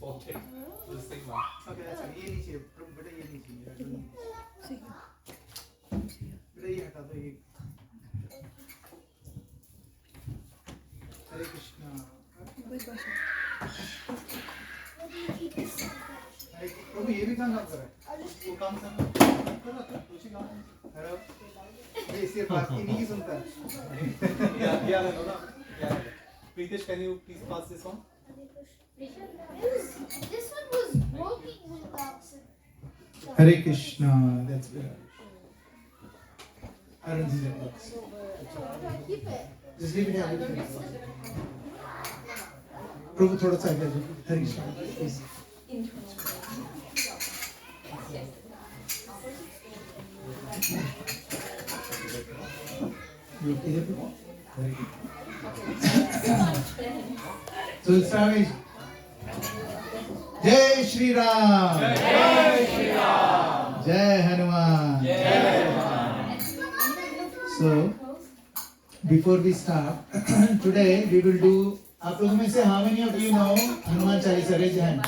Okay. The same one. Okay, that's fine. ये नीचे बेटा ये नीचे बेटा ये हटा दो ये हरे कृष्णा प्रभु ये भी काम कर रहा है वो काम कर रहा था उसी काम हेलो ये सिर्फ बात इन्हीं की सुनता है Yeah, no. Pritesh, can you please pass this on? This one was working without. Hare Krishna. That's good. I don't think that works. Keep it. Just leave it here. Prabhu, थोड़ा सा आगे जाओ. Hare Krishna. Please. You okay here, Prabhu? Very good. So we'll start with Jai Shri Ram. Jai Shri Ram. Jai Hanuman. Jai Hanuman. So, before we start, today we will do. आप लोगों में से how many of you know Hanuman Chalisa? Raise your hand.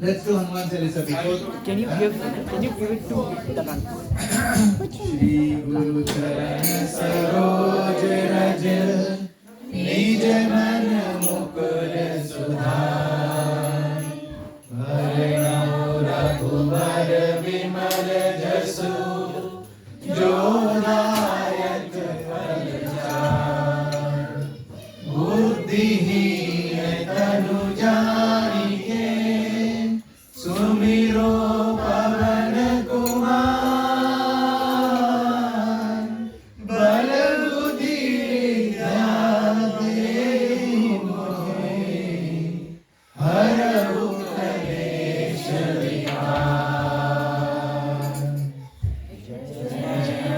Let's do Hanuman Chalisa before. Can you give it to the man? Shri Guru Charan Saroj Raj Nij Man Mukur Sudhar Bharnau Raghubar Vimal Jasu Jodayat Falchar Buddhihin Tanu Janike Sumiro Pavan Kumar Bal Buddhi Vidya Dehi Mohi Harahu Kalesh Vihar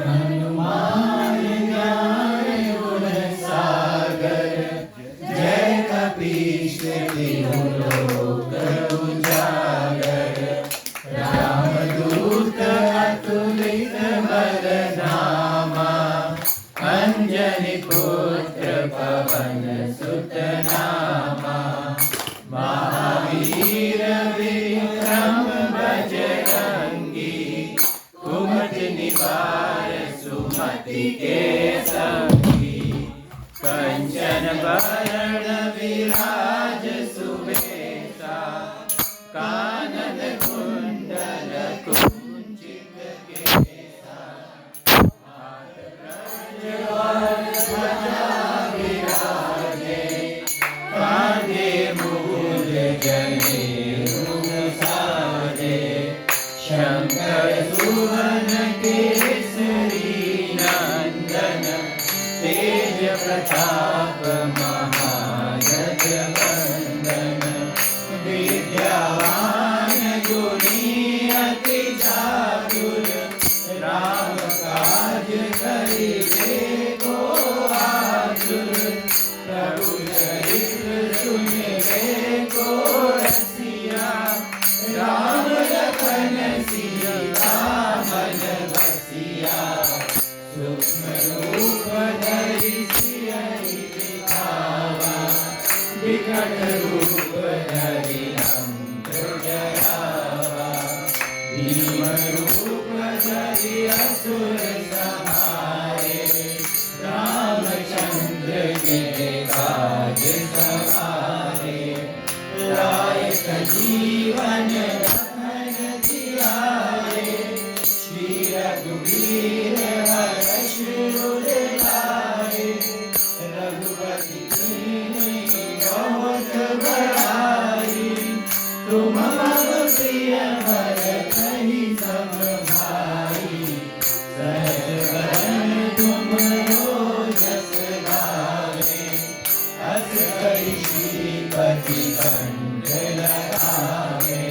Hanuman Jnana Gun Sagar Jai Kapish Tinu Lok Ujagar Ramadut Atulit Balanama Anjani Putra Pavan Sutanama Mahavira Vikram Bajrangi Kumat Nivar Sumati Ke Sangi Kanchan Varana Viraj Subeta Kanan Kundala Kunchit Kesa Kande Mud Jane Rusade Shankar Suvan Kesari Nandana Teja Pratap Mahajat Vandana Vidyavan Guni Ati Chatur Ram Kaj Karibe Ko Atur Prabhu Charitra Sunire Ko Rasiya Ram Lakhan Sita Man Basiya Sukma Roop Dhari Siya Dikhawa Vikat Roop Dhari Amr Jarawa Bhim Roop Dhari Asur Samare Ramchandra Ke Kaaj Saware Rai Sajeevan Lakhan Jiyaye Shri Raghuveer Harsh Laye Raghupati Deen Bahut Badayi Tum Mam Priya Bharat Hi Sab Bhai Sahaj Varan Tumharo Jas Gaave As Kari Shreepati Kant Lagave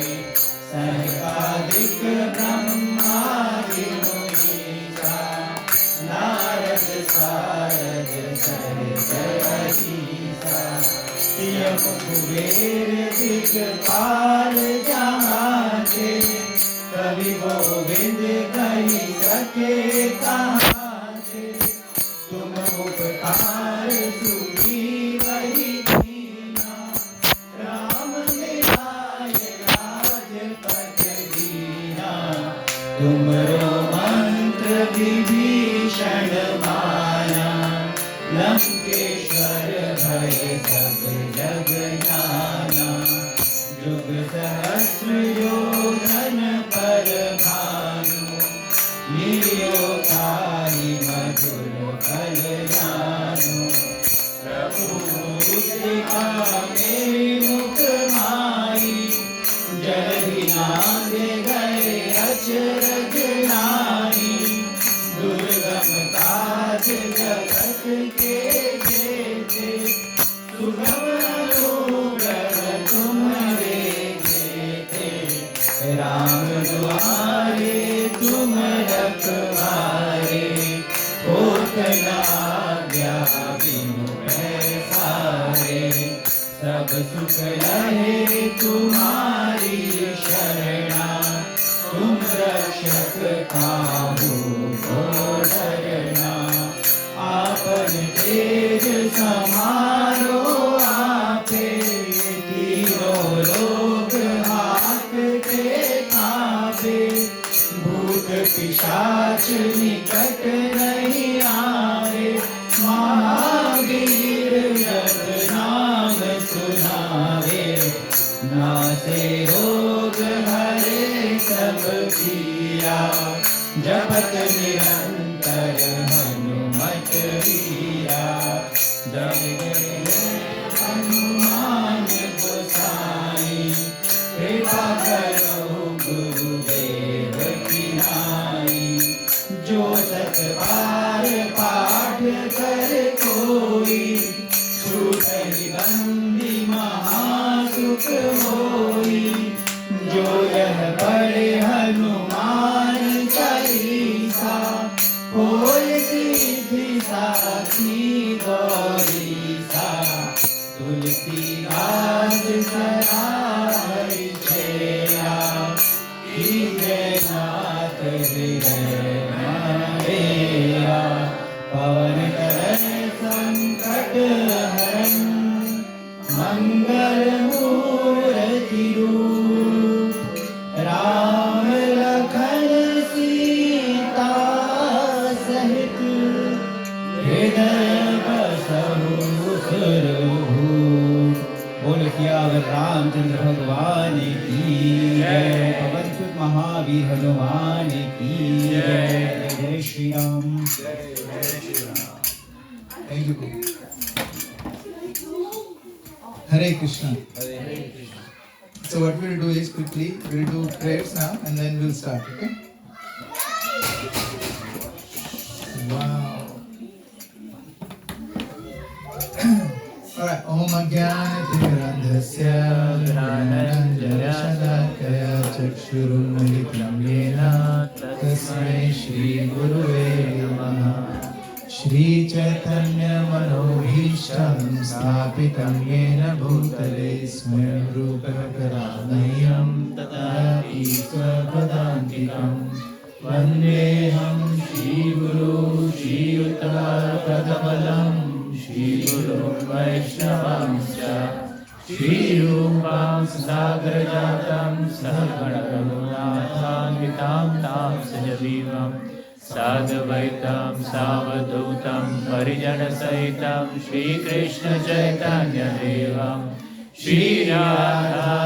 Sahipadik Brahmadi Munisha Narad Sarad Sarasarisa Yam Kuber Dikpal Jahante Kavi Govind Kahi Sake Kahante Tum Upkar Suri Vahi Dina तुमरो मंत्र विभीषण माना, लंकेश्वर भय सब जग जाना। जुग सहस्र योजन पर भानु, लियो ताहि मधुर फल जानु। प्रभु मुद्रिका मेरे मुख माही, जलधि लांघे गए अचरज नाहि। दुर्गम काज जगत के जेते, सुगम अनुग्रह तुम्हारे जेते। राम दुआरे तुम रखवारे, होत न आज्ञा बिनु पैसारे। सब सुख लहे तुम्हारी शरणा, तुम रक्षक काहू को डरना। आपन तेज समारो आपे, तीनों लोक हांकते कांपे। भूत पिशाच निकट नहीं आवे, महावीर जब नाम सुनावे। नासे रोग हरे सब पीरा, जपत निरंतर हनुमत वीरा। जब हनुमान गोसाई, कृपा करो गुरुदेव की नाई। जो सत बार पाठ कर कोई, छूटहि बंदी महासुख होई। जो यह पढ़े हनुमान चालीसा, होय सिद्धि साखी गौरीसा। तुलसीदास सदा हरिचेरा, नाथ हृदय मारेया। पवन तनय संकट हरन, मंगल मूर्ति रूप। राम लखन सीता सहित, हृदय बसहु सुरभूप। बोल सियावर रामचंद्र भगवान की जय। पवन सुत महावीर हनुमान की जय। जय Shri Ram. Thank you. Hare Krishna. So what we'll do is quickly we'll do prayers now and then we'll start. Okay? Wow. Alright. Om Ajnanatirandhasya Gnananjana-Shalakaya Chakshurunmilitam Yena Tasmai Shri Gurave Namaha. Shri Chaitanya Manobhishtam Sthapitam Yena Bhutale Swayam Rupa Karanayam Tadapi Swapadantikam. Vandeham Shri Guru Shri Uttara Padamalam Shri Guru Vaishnavamscha. Shri Rupam Sagrajatam Sahaganatamvitam Tam Sajavivam. Sadvaitam Savadutam Parijana Sahitam Shri Krishna Chaitanya Devam. Shri Radha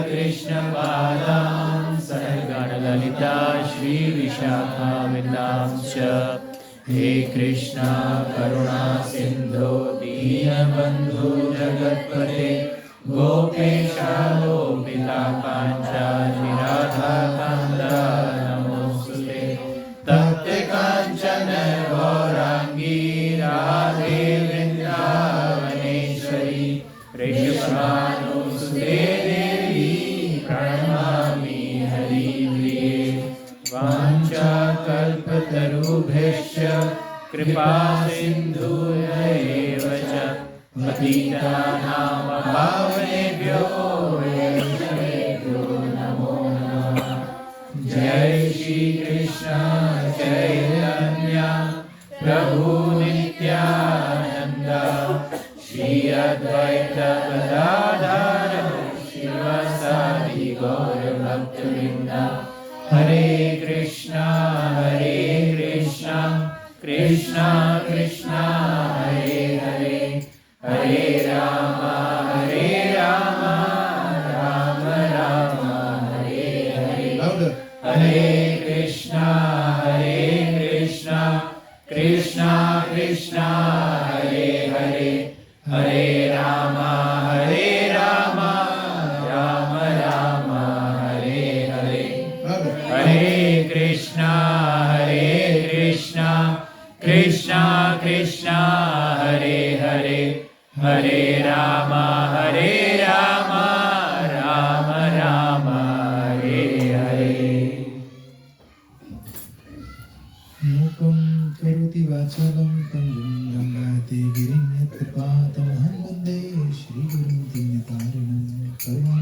Krishna Padam Sahagana Lalita Shri Vishakha Vidamscha. He Krishna Karuna Sindhu Deenabandhu Jagatpate Gopesha Gopika Kancha Radha Kanda Namostute. Tapte Kanchana Gaurangi Radhe Vrindavaneshwari Rishabhanusute Devi Pranamami Haripriye. Vancha kalpatarubhesya kripa sindhuvaya cha patitanam pavanebhyo vaishnavebhyo namo namah. Jai Shri Krishna Chaitanya Prabhu Nityananda Shri Advaita Gadadhara Shivasadi Gaura Bhaktivinoda. Hare Krishna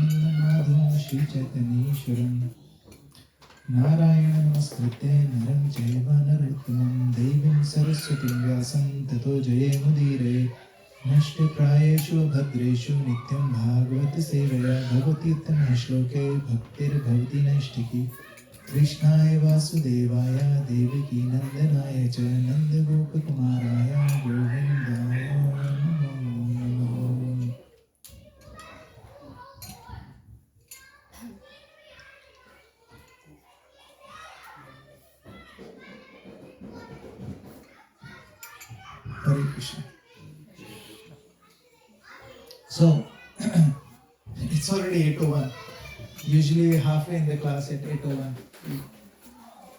Madhvam Shri Chaitanyeshwaram Narayana Namaskritya Naram Chaiva Narottamam Devim Saraswatim Vyasam Tato Jayemudire Nashte Prayeshu Bhadreshu Nityam Bhagavata Sevaya Bhavati Uttama Shloke Bhaktir Bhavati Nashtiki Krishnaya Vasudevaya Devaki Nandanaya Cha Nanda Gopakumaraya Govindaya Namo Namo. Hare Krishna. So, it's already 8:01. Usually we're halfway in the class at 8:01.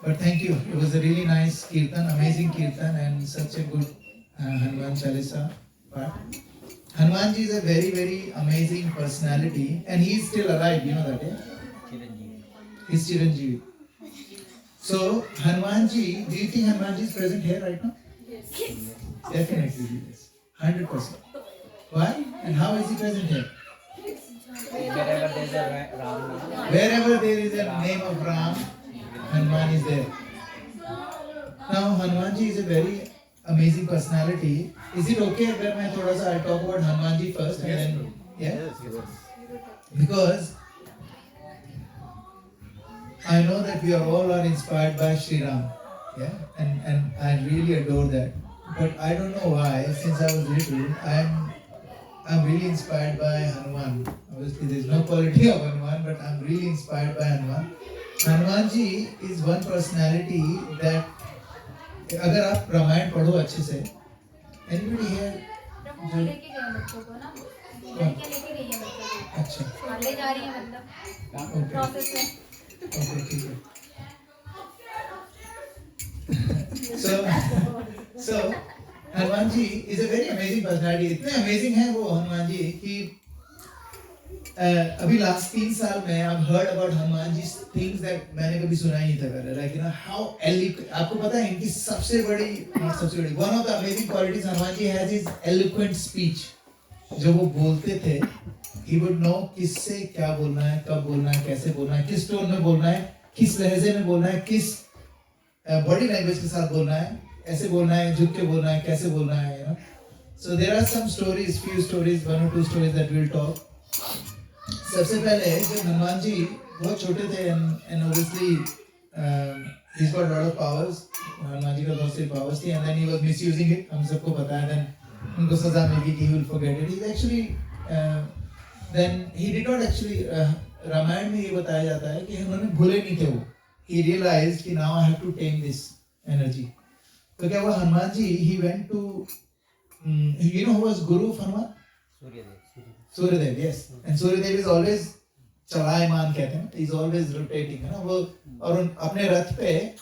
But thank you. It was a really nice kirtan, amazing kirtan, and such a good Hanuman Chalisa part. Hanumanji is a very, very amazing personality, and he is still alive. You know that, yeah? He's Chiranjeevi. So, Hanumanji, do you think Hanumanji is present here right now? Yes. Definitely he is. 100%. Why? And how is he present here? Wherever there's a Ram. Wherever there is a name of Ram, Hanuman is there. Now, Hanumanji is a very amazing personality. Is it okay if I talk about Hanumanji first and then... Yeah? Because I know that we are all inspired by Sri Ram. Yeah? And I really adore that. But I don't know why, since I was little, I'm really inspired by Hanuman. Obviously, there's no quality of Hanuman, but I'm really inspired by Hanuman. Hanumanji is one personality that, अगर आप रामायण पढ़ो अच्छे से, anybody here? वो लेके गए बच्चों को ना, लड़कियाँ लेके गई हैं बच्चों को। अच्छा। ले जा रही हैं मतलब प्रोसेस में। Okay, ठीक है। So Hanumanji is a very amazing personality. इतने amazing है वो हनुमानजी कि अभी last 3 साल में I've heard about Hanumanji's things that मैंने कभी सुना ही नहीं था पहले. Like you know how eloquent. आपको पता है इनकी सबसे बड़ी one of the amazing qualities Hanumanji has is eloquent speech. जब वो बोलते थे, he would know किससे क्या बोलना है, कब बोलना है, कैसे बोलना है, किस टोन में बोलना है, किस लहजे में बोलना है, किस बॉडी लैंग्वेज के साथ बोलना है, ऐसे बोलना है, झुक के बोलना है, कैसे बोलना है, you know. So there are some stories, few stories, 1 or 2 stories that we'll talk. सबसे पहले जब हनुमान जी बहुत छोटे थे and obviously he's got a lot of powers. Hanuman ji का बहुत सारी powers थी and then he was misusing it. हम सबको पता है. Then उनको सजा मिली कि he will forget it. He's actually then he did not actually Ramayan में ये बताया जाता है कि उन्होंने भूले नहीं थे वो. He realized कि now I have to tame this energy. तो क्या हुआ Hanuman ji he went to you know who was guru of Hanuman? Suryadev, yes. And Suryadev is always चलायमान कहते हैं. He's always rotating, है ना वो और अपने रथ पे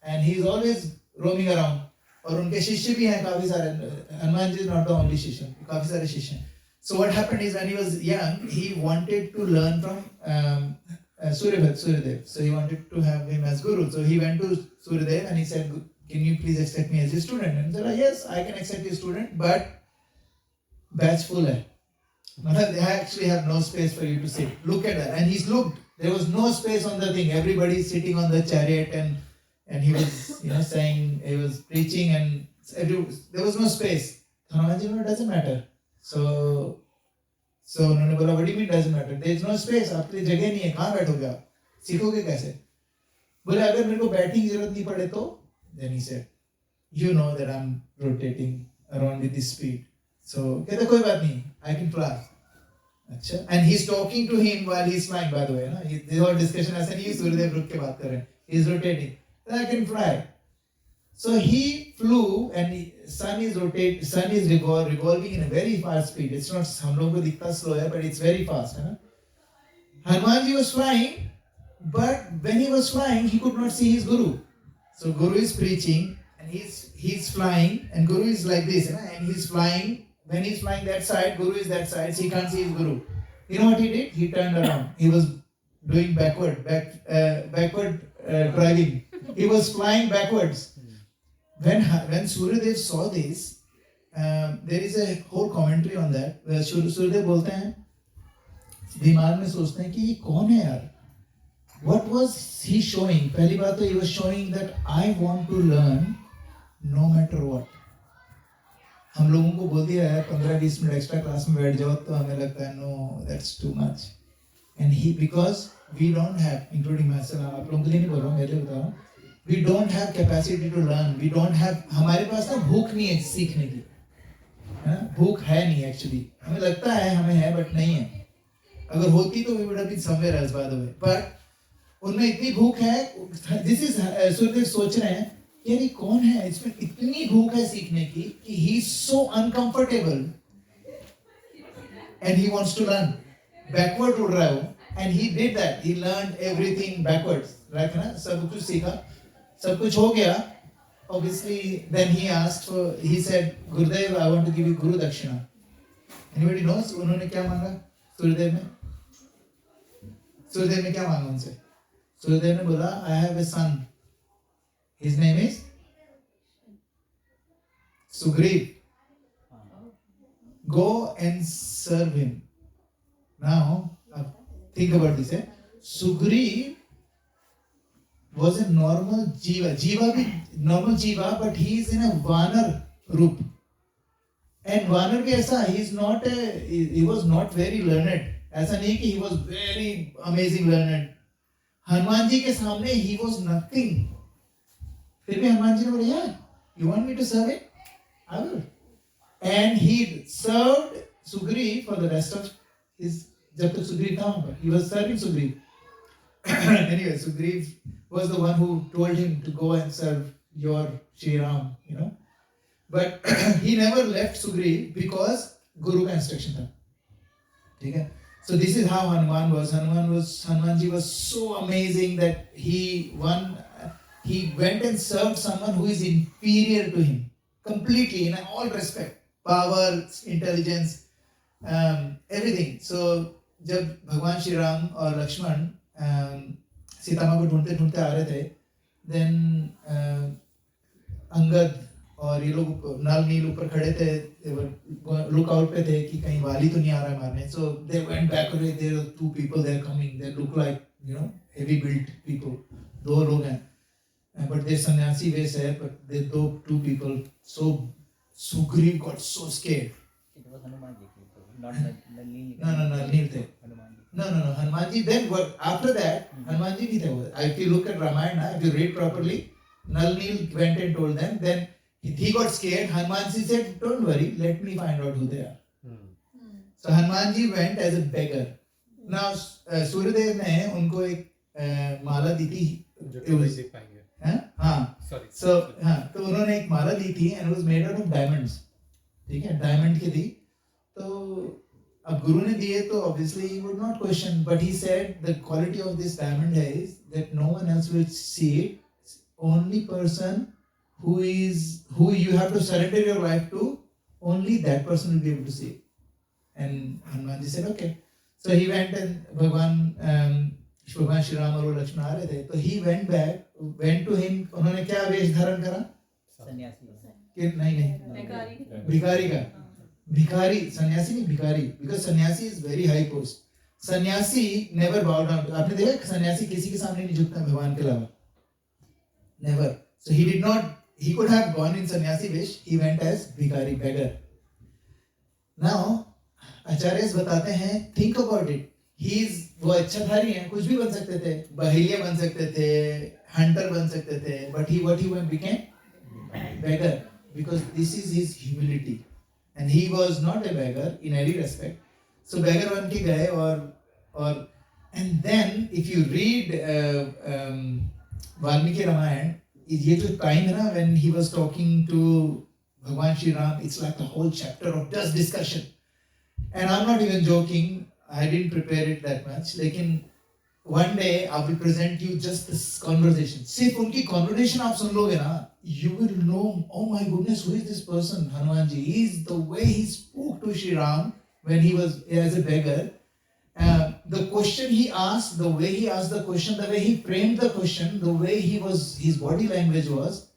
and he's always roaming around. और उनके शिष्य भी हैं काफी सारे. Hanuman ji is not the only शिष्य, काफी सारे शिष्य हैं. So what happened is when he was young, he wanted to learn from Suryadev. So he wanted to have him as guru. So he went to Suryadev and he said, "Can you please accept me as your student?" And he said, "Yes, I can accept you student, but batch full hai. They actually have no space for you to sit. Look at that." And he's looked. There was no space on the thing. Everybody is sitting on the chariot and he was saying, he was preaching and there was no space. Hanuman ji, it doesn't matter. So उन्होंने बोला, "What do you mean doesn't matter? There is no space. आपके लिए जगह नहीं है. कहाँ बैठोगे आप? सीखोगे कैसे?" बोले, "अगर मेरे को बैठने की जरूरत नहीं पड़े तो?" Then he said, "You know that I'm rotating around with this speed. So कहते कोई बात नहीं. I can fly." अच्छा. And he's talking to him while he's flying, by the way. ना this whole discussion ऐसा नहीं है सूर्यदेव रुक के बात कर रहे हैं. He's rotating. I can fly. So he flew and sun is revolving in a very fast speed. It's not हम लोगों को दिखता slow है, but it's very fast, है ना? Hanuman ji was flying, but when he was flying, he could not see his guru. So guru is preaching and he's flying and guru is like this, and he's flying. When he's flying that side, guru is that side, so he can't see his guru. You know what he did? He turned around. He was doing backward driving. He was flying backwards. When Suryadev saw this, there is a whole commentary on that. Where Suryadev बोलते हैं, दिमाग में सोचते हैं कि ये कौन है यार. What was he showing? पहली बात तो he was showing that I want to learn no matter what. हम लोगों को बोल दिया है 15-20 मिनट एक्स्ट्रा क्लास में बैठ जाओ तो हमें लगता है no, that's too much. And he, because we don't have, including myself, आप लोगों के लिए नहीं बोल रहा हूँ, मेरे लिए बता रहा हूँ, we don't have capacity to learn. We don't have, हमारे पास ना भूख नहीं है सीखने की, है ना? भूख है नहीं एक्चुअली. हमें लगता है हमें है बट नहीं है. अगर होती तो we would have been somewhere else by the way. But उनमें इतनी भूख है. This is सूर्यदेव सोच रहे हैं यार ये कौन है, इसमें इतनी भूख है सीखने की कि he is so uncomfortable and he wants to learn. Backward उड़ रहा है वो, and he did that. He learned everything backwards, right? ना सब कुछ सीखा, सब कुछ हो गया. Obviously, then he asked for. He said, Gurudev, I want to give you Guru Dakshina. Anybody knows उन्होंने क्या मांगा सूर्यदेव ने? सूर्यदेव ने क्या मांगा उनसे? सूर्यदेव ने बोला, I have a son. His name is Sugriv. Go and serve him. Now, think about this. Sugriv was a normal jiva. Jiva भी normal jiva, but he is in a vanar रूप. And vanar भी ऐसा, he was not very learned. ऐसा नहीं कि he was very amazing learned. Hanuman ji के सामने he was nothing. फिर भी हनुमान जी ने बोला यार, you want me to serve it? I will. And he served Sugriv for the rest of his, जब तक सुग्रीव था वहाँ पर, he was serving Sugriv. Anyway, Sugriv was the one who told him to go and serve your Shri Ram, you know. But he never left Sugriv because Guru का instruction था. ठीक है? So this is how Hanuman was. Hanumanji was so amazing that he went and served someone who is inferior to him completely in all respect, power, intelligence, everything. So जब भगवान श्री राम और लक्ष्मण सीता माँ को ढूंढते ढूंढते आ रहे थे, then अंगद और ये लोग नल नील ऊपर खड़े थे, लुक आउट पे थे कि कहीं वाली तो नहीं आ रहा है मारने. So they went back away. There are two people there coming. They look like, you know, heavy built people. दो लोग हैं, but they सन्यासी वेश है, but they two people. So Sugriv got so scared. It was Hanuman ji, not the Neel. No, Neel थे. No, Hanuman ji. Then what? After that, Hanuman ji भी थे वो. If you look at Ramayana, if you read properly, Nal Neel went and told them. Then he got scared. Hanuman ji said, "Don't worry, let me find out who they are." So Hanuman ji went as a beggar. Now Suryadev ने उनको एक माला दी थी. हाँ. So हाँ, तो उन्होंने एक माला दी थी and it was made out of diamonds. ठीक है, diamond की थी. तो अब गुरु ने दिए तो obviously he would not question, but he said the quality of this diamond is that no one else will see it. Only person who you have to surrender your life to, only that person will be able to see it. And Hanuman ji said okay. So he went and भगवान Shri Ram और लक्ष्मण आ रहे थे, तो he went to him. उन्होंने क्या वेश धारण करा? सन्यासी. कि नहीं भिखारी, सन्यासी नहीं भिखारी, because सन्यासी is very high post. सन्यासी never bow down. आपने देखा सन्यासी किसी के सामने नहीं झुकता भगवान के अलावा, never. So he could have gone in सन्यासी वेश, he went as भिखारी, beggar. Now आचार्य बताते हैं, think about it. वो अच्छाधारी हैं, कुछ भी बन सकते थे, बहेलिया बन सकते थे, हंटर बन सकते थे, but what he became? Beggar, because this is his humility, and he was not a beggar in any respect. So beggar बन के गए और and then if you read Valmiki Ramayan, ये जो time है ना when he was talking to भगवान Shri Ram, it's like a whole chapter of just discussion. And I'm not even joking, I didn't prepare it that much. लेकिन one day I will present you just this conversation. सिर्फ उनकी conversation आप सुन लोगे ना, you will know, oh my goodness, who is this person? Hanumanji. He's the way he spoke to Shri Ram when he was as a beggar. The question he asked, the way he asked the question, the way he framed the question, the way his body language was,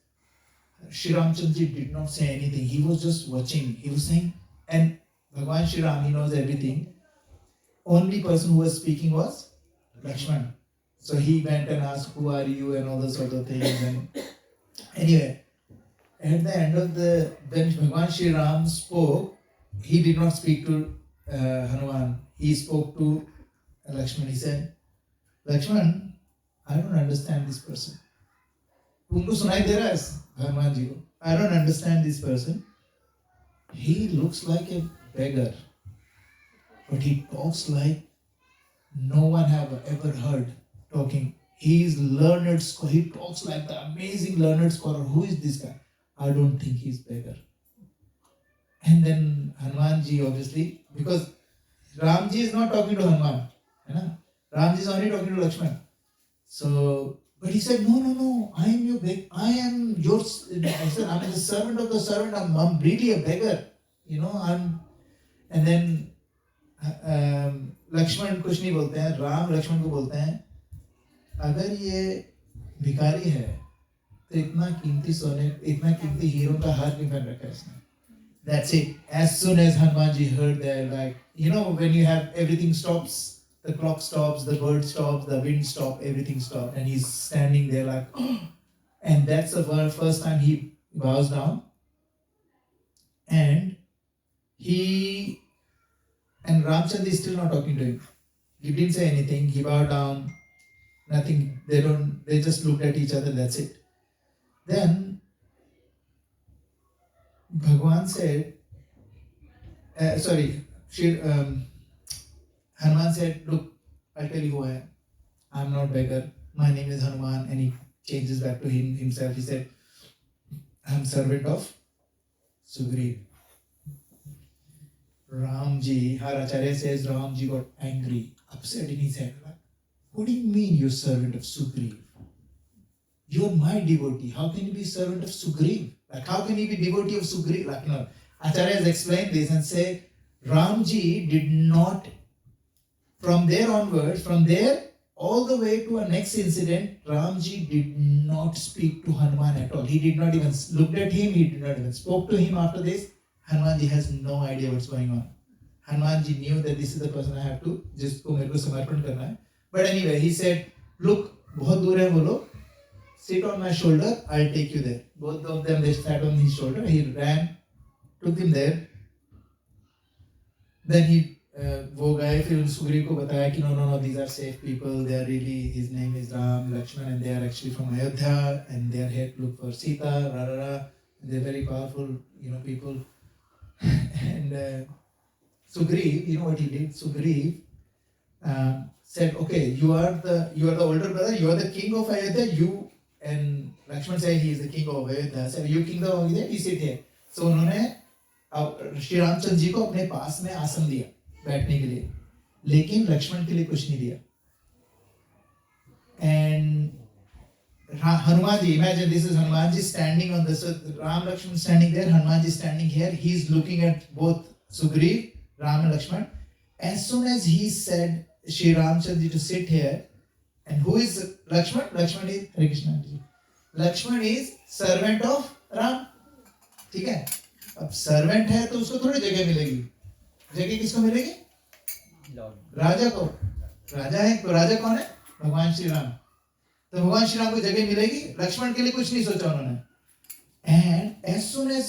Shri Ramchandra did not say anything. He was just watching. He was saying, and Bhagwan Shri Ram, he knows everything. only person who was speaking was Lakshman. So he went and asked, "Who are you?" and all those sort of things. And anyway, at the end of when Bhagwan Shri Ram spoke, he did not speak to Hanuman. He spoke to Lakshman. He said, "Lakshman, I don't understand this person." तुमको सुनाई दे रहा है हनुमान जी को? I don't understand this person. He looks like a beggar, but he talks like no one have ever heard talking. He is learned scholar. He talks like the amazing learned scholar. Who is this guy? I don't think he's beggar. And then Hanumanji, obviously, because Ramji is not talking to Hanuman, Ramji is only talking to Lakshman. So, but he said, no, I am your. I said, I'm the servant of the servant. I'm really a beggar, And then Lakshman कुछ नहीं बोलते हैं, राम लक्ष्मण को बोलते हैं, अगर ये भिखारी है तो इतना कीमती सोने, इतना कीमती हीरो का हार क्यों पहन रखा है इसने? That's it. As soon as Hanumanji heard that, like, when you have everything stops, the clock stops, the bird stops, the wind stops, everything stops, and he's standing there like, and that's the first time he bows down, and Ramchandra is still not talking to him. He didn't say anything. He bowed down. Nothing. They just looked at each other. That's it. Then Bhagwan said, Hanuman said, "Look, I'll tell you who I am. I'm not beggar. My name is Hanuman." And he changes back to himself. He said, "I'm servant of Sugriv." Ramji, our Acharya says Ramji got angry, upset in his head. Like, what do you mean you're servant of Sugriv? You're my devotee. How can you be servant of Sugriv? Like, how can you be devotee of Sugriv? Like, Acharya has explained this and say, Ramji did not, from there onwards, from there all the way to a next incident, Ramji did not speak to Hanuman at all. He did not even look at him. He did not even spoke to him after this. Hanumanji has no idea what's going on. Hanumanji knew that this is the person I have to, जिसको मेरे को समर्पण करना है. But anyway, he said, "Look, बहुत दूर है वो लोग. Sit on my shoulder. I'll take you there." Both of them, they sat on his shoulder. He ran, took him there. Then वो गए, फिर सुग्रीव को बताया कि no, these are safe people. They are really, his name is Ram, Lakshman, and they are actually from Ayodhya, and they are here to look for Sita. They're very powerful, people. And Sugriv, you know what he did? Sugriv said, "Okay, you are the older brother. You are the king of Ayodhya. And Lakshman said he is the king of Ayodhya. So you king of Ayodhya, you sit here." So उन्होंने श्री रामचंद्र जी को अपने पास में आसन दिया बैठने के लिए, लेकिन लक्ष्मण के लिए कुछ नहीं दिया. And Hanumanji, imagine this is Hanumanji standing on this. So Ram Lakshman standing there, Hanumanji standing here. He's looking at both Sugriv, Ram and Lakshman. As soon as he said Shri Ramchandra to sit here, and who is Lakshman? Lakshman is Hare Krishna. Lakshman is servant of Ram. ठीक है? अब servant है तो उसको थोड़ी जगह मिलेगी. जगह किसको मिलेगी? राजा को. राजा है तो राजा कौन है? भगवान श्री राम. तो भगवान श्री राम को जगह मिलेगी. लक्ष्मण के लिए कुछ नहीं सोचा उन्होंने. And as soon as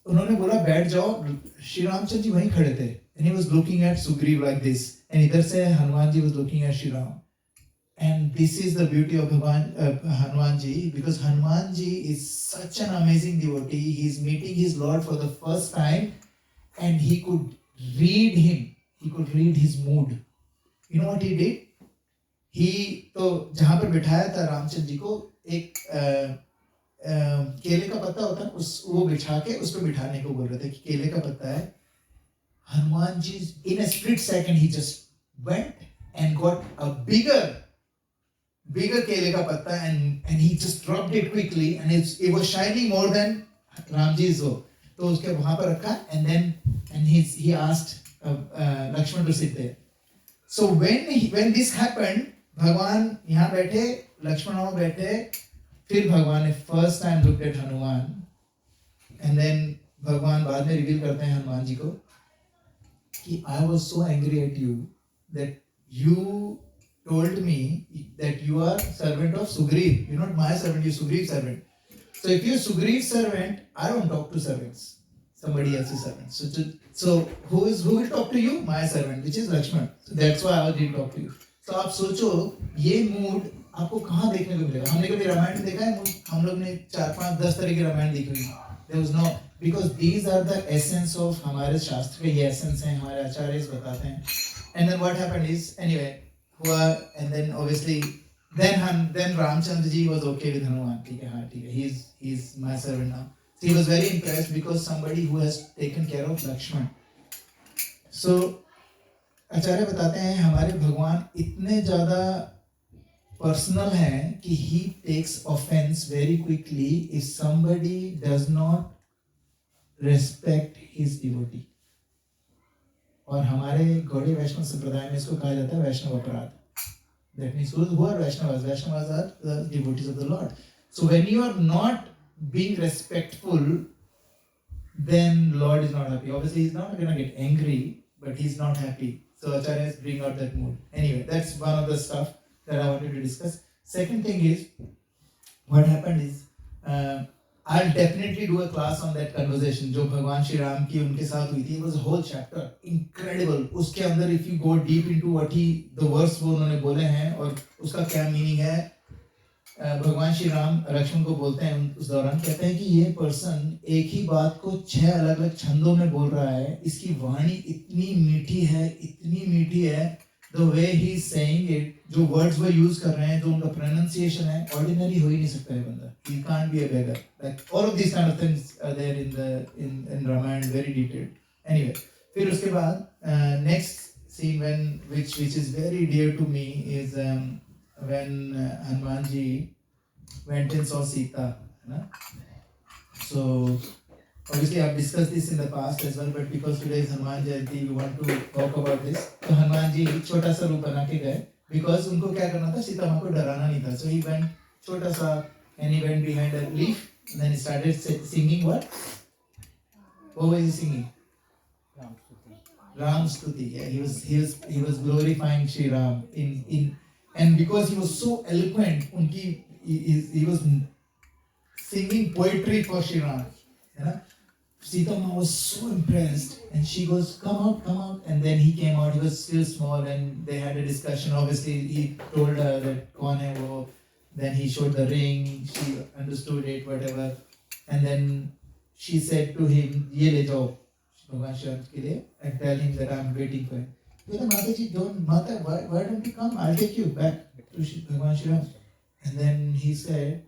उन्होंने बोला बैठ जाओ, श्री रामचंद्र जी वहीं खड़े थे. And he was looking at Sugriv like this. And इधर से Hanuman ji was looking at Shri Ram. And this is the beauty of Hanuman ji, because Hanuman ji is such an amazing devotee. He is meeting his Lord for the first time, and he could read him. He could read his mood. You know what he did? तो जहाँ पर बिठाया था रामचंद्र जी को, एक केले का पत्ता होता है, वो बिठा के उस पर बिठाने को बोल रहे थे कि केले का पत्ता है. Hanuman ji, in a split second, he just went and got a bigger केले का पत्ता, and he just dropped it quickly, and it was shining more than Ramji's. तो उसके वहाँ पर रखा, and he asked Lakshman to sit there. So when this happened, भगवान यहाँ बैठे, लक्ष्मण वहाँ बैठे, फिर भगवान ने first time looked at Hanuman, and then भगवान बाद में रिवील करते हैं हनुमान जी को कि I was so angry at you that you told me that you are servant of Sugriv. You're not my servant, you're Sugriv's servant. So if you're Sugriv's servant, I don't talk to servants, somebody else's servant. So who will talk to you? My servant, which is Lakshman. So that's why I did talk to you. So आप सोचो ये mood आपको कहाँ देखने को मिलेगा? हमने कभी रामायण में देखा है? हम लोग ने 4, 5, 10 तरह की रामायण देखी हुई. There was no, because these are the essence of हमारे शास्त्र के ये essence हैं, हमारे आचार्य बताते हैं. And then what happened is, anyway, and then obviously then Ramchandra ji was okay with Hanuman. ठीक है, हाँ ठीक है, he's my servant now. So he was very impressed because somebody who has taken care of Lakshman. So आचार्य बताते हैं हमारे भगवान इतने ज़्यादा पर्सनल हैं कि he takes offense very quickly if somebody does not respect his devotee. और हमारे गौड़ीय वैष्णव संप्रदाय में इसको कहा जाता है वैष्णव अपराध. That means who are Vaishnavas? Vaishnavas are the devotees of the Lord. So when you are not being respectful, then Lord is not happy. Obviously, he's not going to get angry, but he's not happy. So acharyas bring out that mood. Anyway, that's one of the stuff that I wanted to discuss. Second thing is, what happened is, I'll definitely do a class on that conversation जो भगवान श्री राम की उनके साथ हुई थी. It was a whole chapter, incredible. उसके अंदर if you go deep into what the verse वो उन्होंने बोले हैं और उसका क्या meaning है, भगवान श्री राम लक्ष्मण को बोलते हैं उस दौरान, कहते हैं कि ये पर्सन एक ही बात को 6 अलग अलग छंदों में बोल रहा है. इसकी वाणी इतनी मीठी है, the way he is saying it, जो words वो use कर रहे हैं, जो उनका pronunciation है, ordinary हो ही नहीं सकता है बंदा. He can't be a beggar. Like all of these kind of things are there in Ramayana, very detailed. Anyway, फिर उसके बाद next scene which is very dear to me is when Hanuman ji went and saw Sita. So obviously I've discussed this in the past as well, but because today is Hanuman Jayanti, we want to talk about this. तो हनुमान जी छोटा सा रूप बना के गए, because उनको क्या करना था, सीता माँ को डराना नहीं था. So he went छोटा सा and he went behind a leaf and then he started singing what? What was he singing? Ram Stuti. Yeah, he was glorifying Shri Ram in and because he was so eloquent, he was singing poetry for Shri Ram. You know? Sita Ma was so impressed and she goes, come out. And then he came out, he was still small and they had a discussion. Obviously, he told her that kaun hai wo. Then he showed the ring, she understood it, whatever. And then she said to him, ye le jao, Bhagwan Shri Ram ke liye, and tell him that I'm waiting for him. He said, Mata, why don't you come? I'll take you back to Bhagwan Shri Ram. And then he said,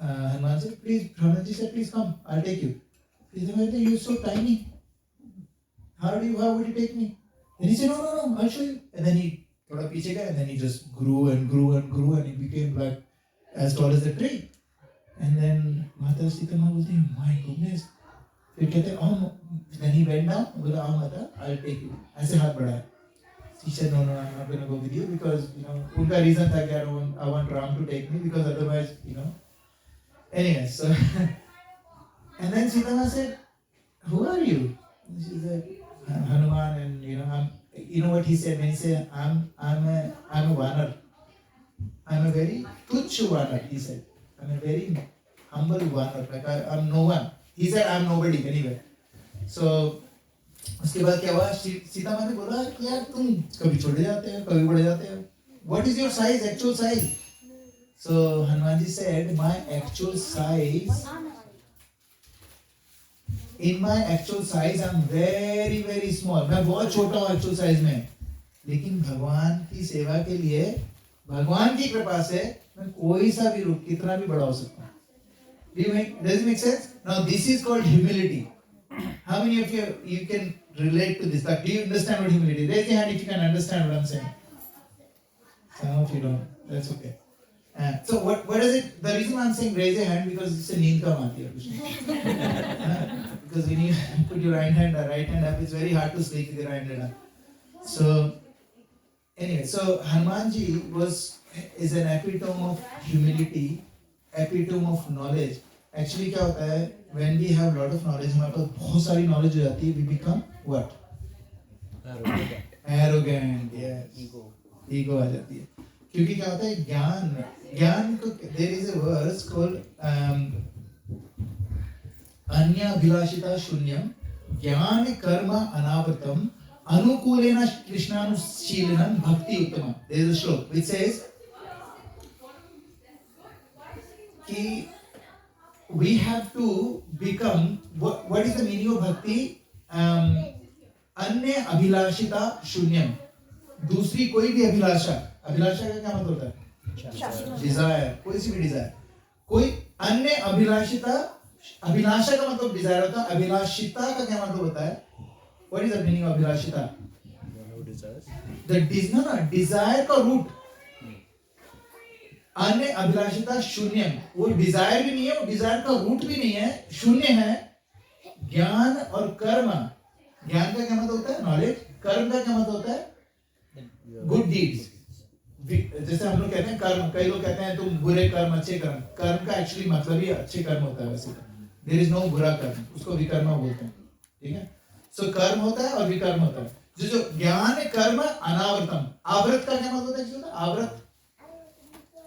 Hanuman said, please come, I'll take you. He said, you're so tiny. How would you take me? And he said, no, I'll show you. And then he thoda piche gaya, and then he just grew and he became like as tall as a tree. And then Mata Sita Ma was thinking, my goodness. Then he went down, Mata, I'll take you. ऐसे हाथ बढ़ाया. He said, no, I'm not going to go with you because, उनका reason था कि I want Ram to take me because otherwise, Anyway, so, and then Sita Ma said, who are you? And she said, Hanuman, and you know what he said when he said, I'm a vanar. I'm a very tuchh vanar, he said. I'm a very humble vanar, like I'm no one. He said, I'm nobody anyway. So, उसके बाद क्या हुआ? सीता माँ ने बोला कि यार तुम कभी छोटे जाते हो, कभी बड़े जाते हो. What is your size, actual size? So Hanuman ji said, my actual size, in my actual size, I'm very, very small. मैं बहुत छोटा हूँ actual size में. लेकिन भगवान की सेवा के लिए, भगवान की कृपा से, मैं कोई सा भी रूप, कितना भी बड़ा हो सकता हूँ. Does it make sense? Now this is called humility. How many of you can relate to this? Like, do you understand what humility is? Raise your hand if you can understand what I'm saying. Some of you don't. That's okay. So what is it? The reason I'm saying raise your hand because it's a need kam aati hai. Because you need to put your right hand up. It's very hard to sleep with your right hand up. So anyway, so Hanuman ji is an epitome of humility, epitome of knowledge. Actually क्या होता है? When we have lot of knowledge, हमारे पास बहुत सारी knowledge हो जाती है, we become what? Arrogant, yes, ego आ जाती है। क्योंकि क्या होता है, ज्ञान को, there is a verse called अन्याभिलाषिता शून्यम ज्ञान कर्म अनावृतम अनुकूलेन कृष्णानुशीलनं भक्ति उत्तमम। देयर इज अ श्लोक व्हिच सेज कि we have to become, what is the meaning of bhakti? अन्य अभिलाषिता शून्यम, दूसरी कोई भी अभिलाषा, अभिलाषा का क्या मतलब होता है? डिजायर, कोई सी भी डिजायर, कोई अन्य अभिलाषिता, अभिलाषा का मतलब डिजायर होता है, अभिलाषिता का क्या मतलब होता है? What is the meaning of अभिलाषिता? The desire का रूट, अन्य अभिलाषिता शून्य, वो डिजायर भी नहीं है, वो डिजायर का रूट भी नहीं है, शून्य है। ज्ञान और कर्म, ज्ञान का क्या मतलब होता है? नॉलेज। कर्म का क्या मतलब होता है? Good deeds. जैसे हम लोग कहते हैं कर्म, कई लोग कहते हैं तुम बुरे कर्म अच्छे कर्म, कर्म का एक्चुअली मतलब ही अच्छे कर्म होता है। वैसे देयर इज नो बुरा कर्म, उसको विकर्म बोलते हैं, ठीक है। सो कर्म होता है और विकर्म होता है। जो ज्ञान कर्म अनावृतम, आवृत का क्या मतलब होता है? आवृत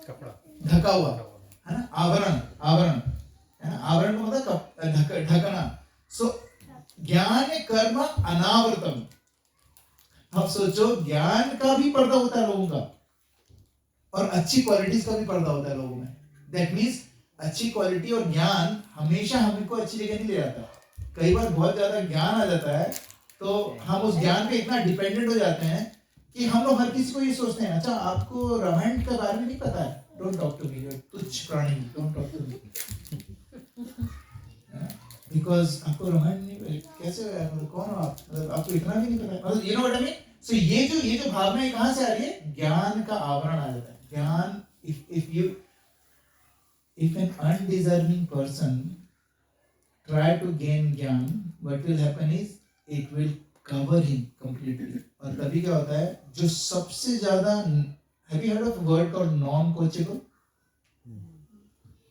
कपड़ा, ढका हुआ है ना, आवरण, आवरण है ना, आवरण का मतलब ढकना। सो ज्ञान कर्म अनावृतम। अब सोचो, ज्ञान का भी पर्दा होता है लोगों का, और अच्छी क्वालिटीज का भी पर्दा होता है लोगों में। दैट मीन्स अच्छी क्वालिटी और ज्ञान हमेशा हमको अच्छी जगह नहीं ले जाता। कई बार बहुत ज्यादा ज्ञान आ जाता है तो हम उस ज्ञान पे इतना डिपेंडेंट हो जाते हैं कि हम लोग हर किसी को ये सोचते हैं, अच्छा आपको रामायण के बारे में नहीं पता है, डोंट टॉक टू मी, तुच्छ प्राणी, don't talk to me, because आपको रामायण नहीं कैसे, मतलब कौन हो आप, मतलब आपको इतना भी नहीं पता है, मतलब you know what I mean. So ये जो भावना है कहाँ से आ रही है? ज्ञान का आवरण आ जाता है। ज्ञान, if an undeserving person try to gain ज्ञान, what will happen is it will cover him completely। और तभी क्या होता है, जो सबसे ज्यादा, have you heard of a word called non-coachable?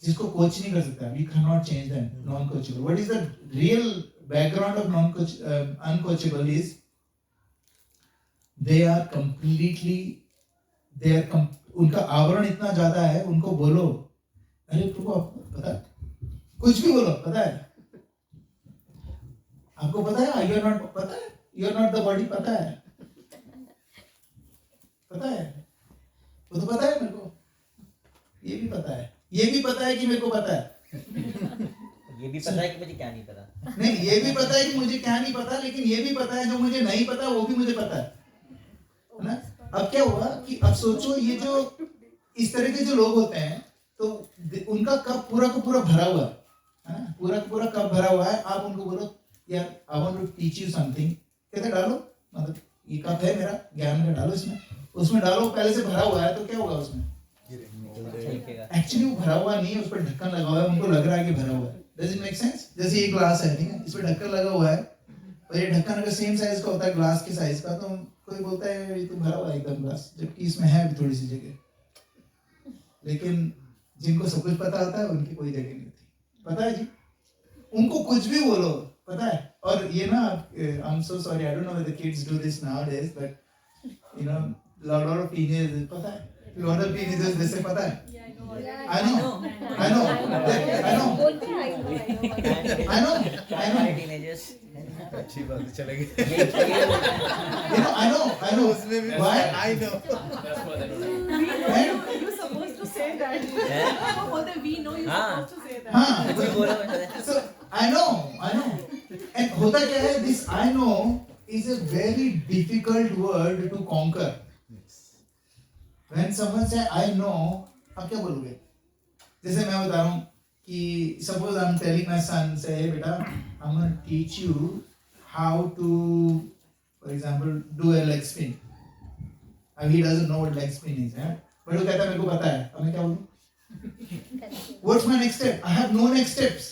जिसको कोच नहीं कर सकता, we cannot change them, non-coachable। What is the real background of uncoachable is they are completely, उनका आवरण इतना ज्यादा है, उनको बोलो, अरे तुमको पता है, कुछ भी बोलो, पता है, आपको पता है, यू आर नॉट, पता है, you are not the body, पता है, पता है, वो तो पता है मेरे को, ये भी पता है, ये भी पता है कि मेरे को पता है, ये भी पता है कि मुझे क्या नहीं पता, नहीं, ये भी पता है कि मुझे क्या नहीं पता, लेकिन ये भी पता है जो मुझे नहीं पता वो भी मुझे पता है ना। अब क्या हुआ कि अब सोचो, ये जो इस तरह के जो लोग होते हैं, तो उनका कप पूरा का पूरा भरा हुआ है ना, पूरा का पूरा कप भरा हुआ है। आप उनको बोलो यार I want to teach you something, कहते डालो, मतलब ये कप है मेरा ज्ञान का, डालो इसमें, उसमें डालो, पहले से भरा हुआ है, तो क्या होगा उसमें? एक्चुअली वो भरा हुआ नहीं है, उस पर ढक्कन लगा हुआ है, उनको लग रहा है कि भरा हुआ है। Does it make sense? जैसे ये ग्लास है, ठीक है, इस पर ढक्कन लगा हुआ है, और ये ढक्कन अगर सेम साइज का होता है, ग्लास के साइज का, तो कोई बोलता है ये तो भरा हुआ है एकदम ग्लास, जबकि इसमें है भी थोड़ी सी जगह। लेकिन जिनको सब कुछ पता होता है उनकी कोई जगह नहीं होती, पता है जी, उनको कुछ भी बोलो, पता है। और ये ना, I am so sorry, I don't know whether kids do this nowadays, but you know lot of teenagers, पता है, लॉट ऑफ टीनेजर्स जैसे पता है, I know, टीनेजर्स अच्छी बात है, चलेगी। I know, उसमें भी why I know, You're supposed to say that. We know you're supposed to say that. हाँ, कोई बोला मैंने, so I know, and होता क्या है, this I know is a very difficult word to conquer। When someone say I know, आप क्या बोलोगे? जैसे मैं बता रहा हूँ कि suppose I'm telling my son, say hey बेटा, I'm going to teach you how to, for example, do a leg spin। अब he doesn't know what leg spin is, है? But वो कहता है मेरे को पता है, अब मैं क्या बोलूँ? What's my next step? I have no next steps।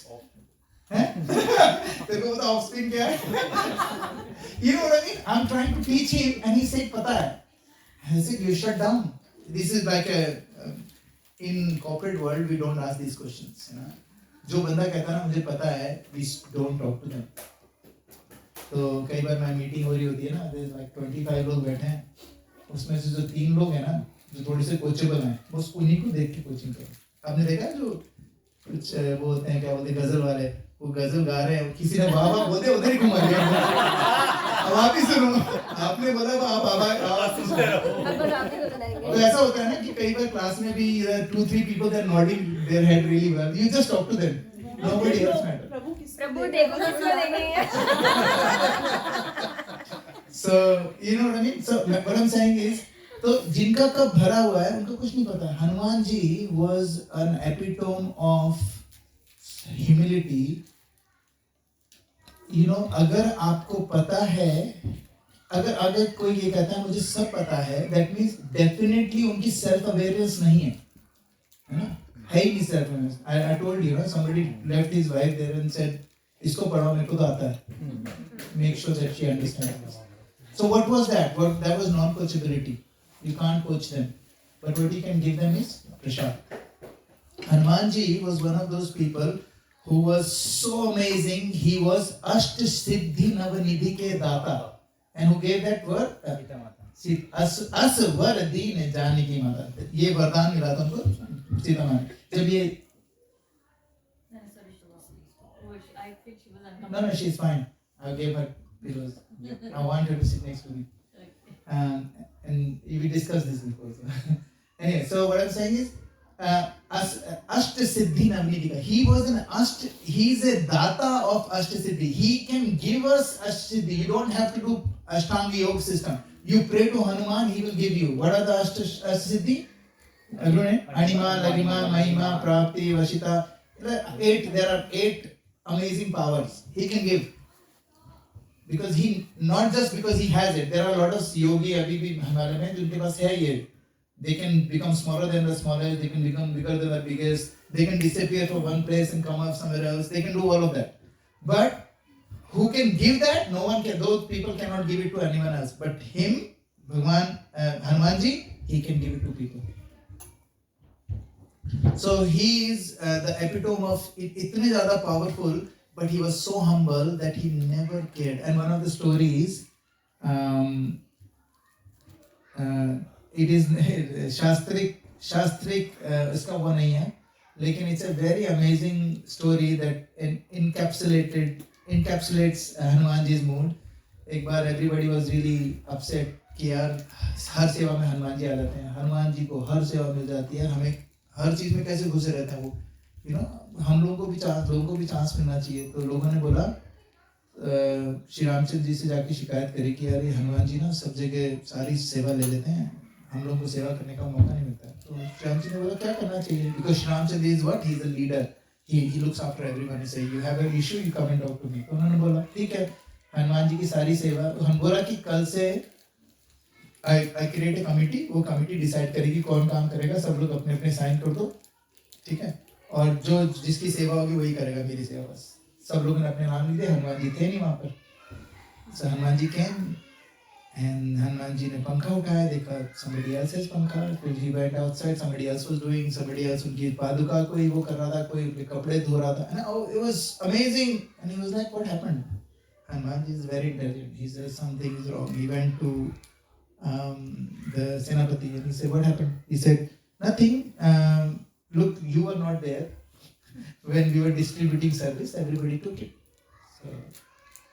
हैं? तेरे को पता off spin क्या है? You know what I mean? I'm trying to teach him and he said पता है। I said you shut down। This is like a in corporate world we don't ask these questions, you know। जो बंदा कहता है ना मुझे पता है, we don't talk to them। तो कई बार मैं मीटिंग हो रही होती है ना, लाइक 25 लोग बैठे हैं, उसमें से जो 3 लोग हैं ना जो थोड़े से कोचेबल हैं, बस उन्हीं को देख के कोचिंग करो। आपने देखा जो कुछ वो होते हैं, क्या बोलते हैं, गजल वाले, वो गजल गा रहे हैं, किसी ने वाह वाह बोलते उधर ही घुमा गया। अब आप ही सुनो, आपने बोला आप सुनते रहो। अब बस आप ही को सुनाएंगे। तो ऐसा होता है ना कि कई बार क्लास में भी 2-3 people they are nodding their head really well, you just talk to them, nobody else matters. प्रभु देखो किसको देखेंगे। So you know what I mean, so what I'm saying is, तो जिनका कब भरा हुआ है उनको कुछ नहीं पता। Hanuman ji was an epitome of humility. You know, अगर आपको पता है, अगर कोई ये कहता है मुझे सब पता है, that means definitely उनकी self awareness नहीं है ना, है ही नहीं self awareness. I told you, somebody left his wife there and said, इसको पढ़ाओ, मेरे को तो आता है, make sure that she understands. So what was that? That was non-coachability. You can't coach them, but what you can give them is prashad. Hanuman ji was one of those people who was so amazing. He was Asht Siddhi Navanidhi ke Data, and who gave that word? As Vardeen Janaki Mata. ये वरदान मिला था उनको सीता माँ ने। जब ये No, she's fine. I gave her pillows. I want her to sit next to me. And we discussed this before. So. Anyway, so what I'm saying is, Ashta Siddhi Navnidika. He was an Ashta, he's a data of Ashta Siddhi. He can give us Ashta Siddhi. You don't have to do Ashtanga Yoga system. You pray to Hanuman, he will give you. What are the Ashta Siddhi? Anima, Lagrima, Mahima, Prapti, Vashita. There are 8 amazing powers he can give. Because not just because he has it. There are a lot of yogi अभी भी हमारे में जिनके पास है ये. They can become smaller than the smallest. They can become bigger than the biggest. They can disappear from one place and come up somewhere else. They can do all of that. But who can give that? No one can. Those people cannot give it to anyone else. But him, Bhagwan, Hanumanji, he can give it to people. So he is the epitome of इतने ज़्यादा powerful. But he was so humble that he never cared. And one of the stories, it is शास्त्रिक इसका वो नहीं है, लेकिन it's a very amazing story that encapsulates Hanumanji's mood. एक बार everybody was really upset कि यार हर सेवा में हनुमान जी आ जाते हैं, हनुमान जी को हर सेवा मिल जाती है, हमें हर चीज में कैसे घुसे रहते हैं वो, हम लोगों को भी चांस मिलना चाहिए। तो लोगों ने बोला श्री रामचंद्र जी से जाके शिकायत करी कि यार ये हनुमान जी ना सब जगह सारी सेवा ले लेते हैं, हम लोगों को सेवा करने का मौका नहीं मिलता। तो श्री रामचंद्र ने बोला क्या करना चाहिए, because Shri Ramchandra is what, he is the leader, he looks after everyone. He say you have an issue, you come and talk to me. तो उन्होंने बोला ठीक है, हनुमान जी की सारी सेवा, हम बोला कि कल से I create a committee, वो कमिटी डिसाइड करेगी कौन काम करेगा, सब लोग अपने अपने साइन कर दो, ठीक है, और जो जिसकी सेवा होगी वही करेगा मेरी सेवा। बस सब लोगों ने अपने नाम लिख दिए, हनुमान जी थे नहीं वहाँ पर। So Hanuman ji came and Hanuman ji ने पंखा उठाया, देखा somebody else has पंखा, फिर he went outside, somebody else was doing, somebody else उनकी पादुका कोई वो कर रहा था, कोई उनके कपड़े धो रहा था, and it was amazing, and he was like what happened? Hanuman ji is very intelligent, he said something is wrong. He went to the Senapati and he said what happened? He said nothing, look, you were not there when we were distributing service, everybody took it. So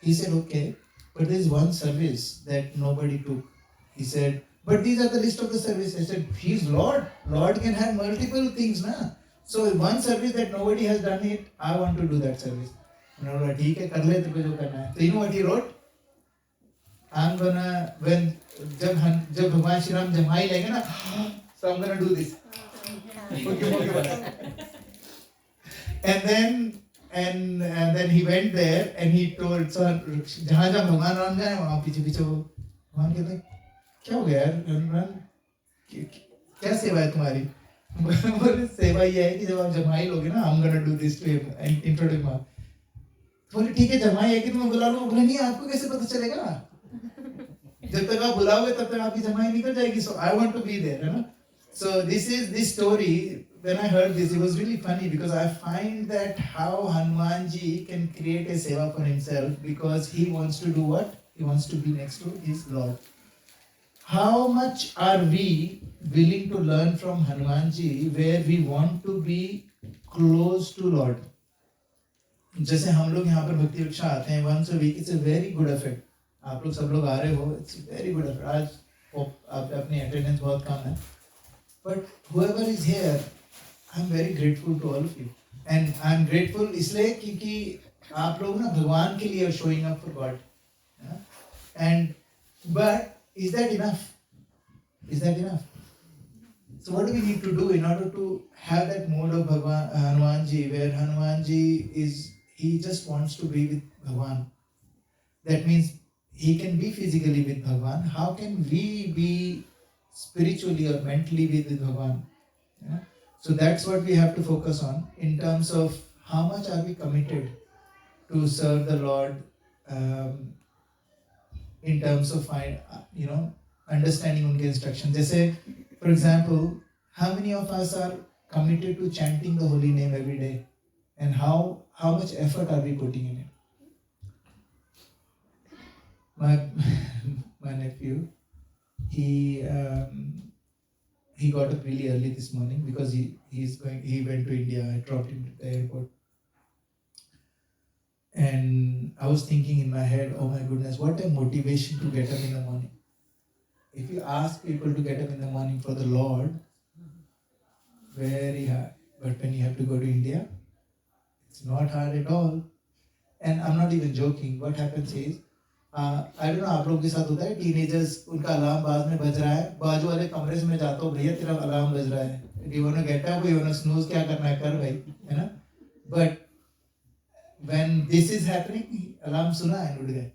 he said okay, but there is one service that nobody took. He said, but these are the list of the services. I said, he is Lord. Lord can have multiple things, na? So one service that nobody has done it, I want to do that service. No, ठीक है, कर ले तेरे को जो करना है. So you know what he wrote? I'm gonna, when जब भगवान श्री राम जमाई लेंगे ना, so I'm gonna do this. And then he went there and he told, so जहाँ जहाँ भगवान राम जाए वहाँ पीछे पीछे वो भगवान कहते हैं क्या हो गया यार राम, क्या सेवा है तुम्हारी? बोले सेवा ये है कि जब आप जमाई लोगे ना, I'm gonna do this to him and introduce him. बोले ठीक है जमाई है कि तुम्हें बुला लो। बोले नहीं, आपको कैसे पता चलेगा? जब तक आप बुलाओगे तब तक आपकी जमाई निकल जाएगी. So I want to be there, है ना? So this story when I heard this, it was really funny because I find that how Hanumanji can create a seva for himself because he wants to do what? He wants to be next to his Lord. How much are we willing to learn from Hanumanji where we want to be close to Lord? जैसे हम लोग यहाँ पर भक्ति विक्षा आते हैं once a week, it's a very good effect. आप लोग सब लोग आ रहे हो, it's a very good effect. आज आप अपनी attendance बहुत कम है, but whoever is here, I'm very grateful to all of you, and I'm grateful इसलिए क्योंकि आप लोग ना भगवान के लिए showing up for God, and but is that enough? Is that enough? So what do we need to do in order to have that mode of Hanumanji, where Hanumanji is, he just wants to be with Bhagwan. That means he can be physically with Bhagwan. How can we be spiritually or mentally with Bhagwan? Yeah? So that's what we have to focus on in terms of how much are we committed to serve the Lord, in terms of understanding unke instruction. Jaise, for example, how many of us are committed to chanting the holy name every day, and how much effort are we putting in it? My nephew, he got up really early this morning because he went to India. I dropped him at the airport. And I was thinking in my head, oh my goodness, what a motivation to get up in the morning. If you ask people to get up in the morning for the Lord, very hard. But when you have to go to India, it's not hard at all. And I'm not even joking. What happens is, I don't know, आप लोगों के साथ होता है, teenagers, उनका alarm बाद में बज रहा है, बाजू वाले कमरे से मैं जाता हूँ, भैया तेरा अलार्म बज रहा है, you wanna get up, you wanna snooze, क्या करना है कर भाई, है ना? But when this is happening, alarm सुना and उठ गए.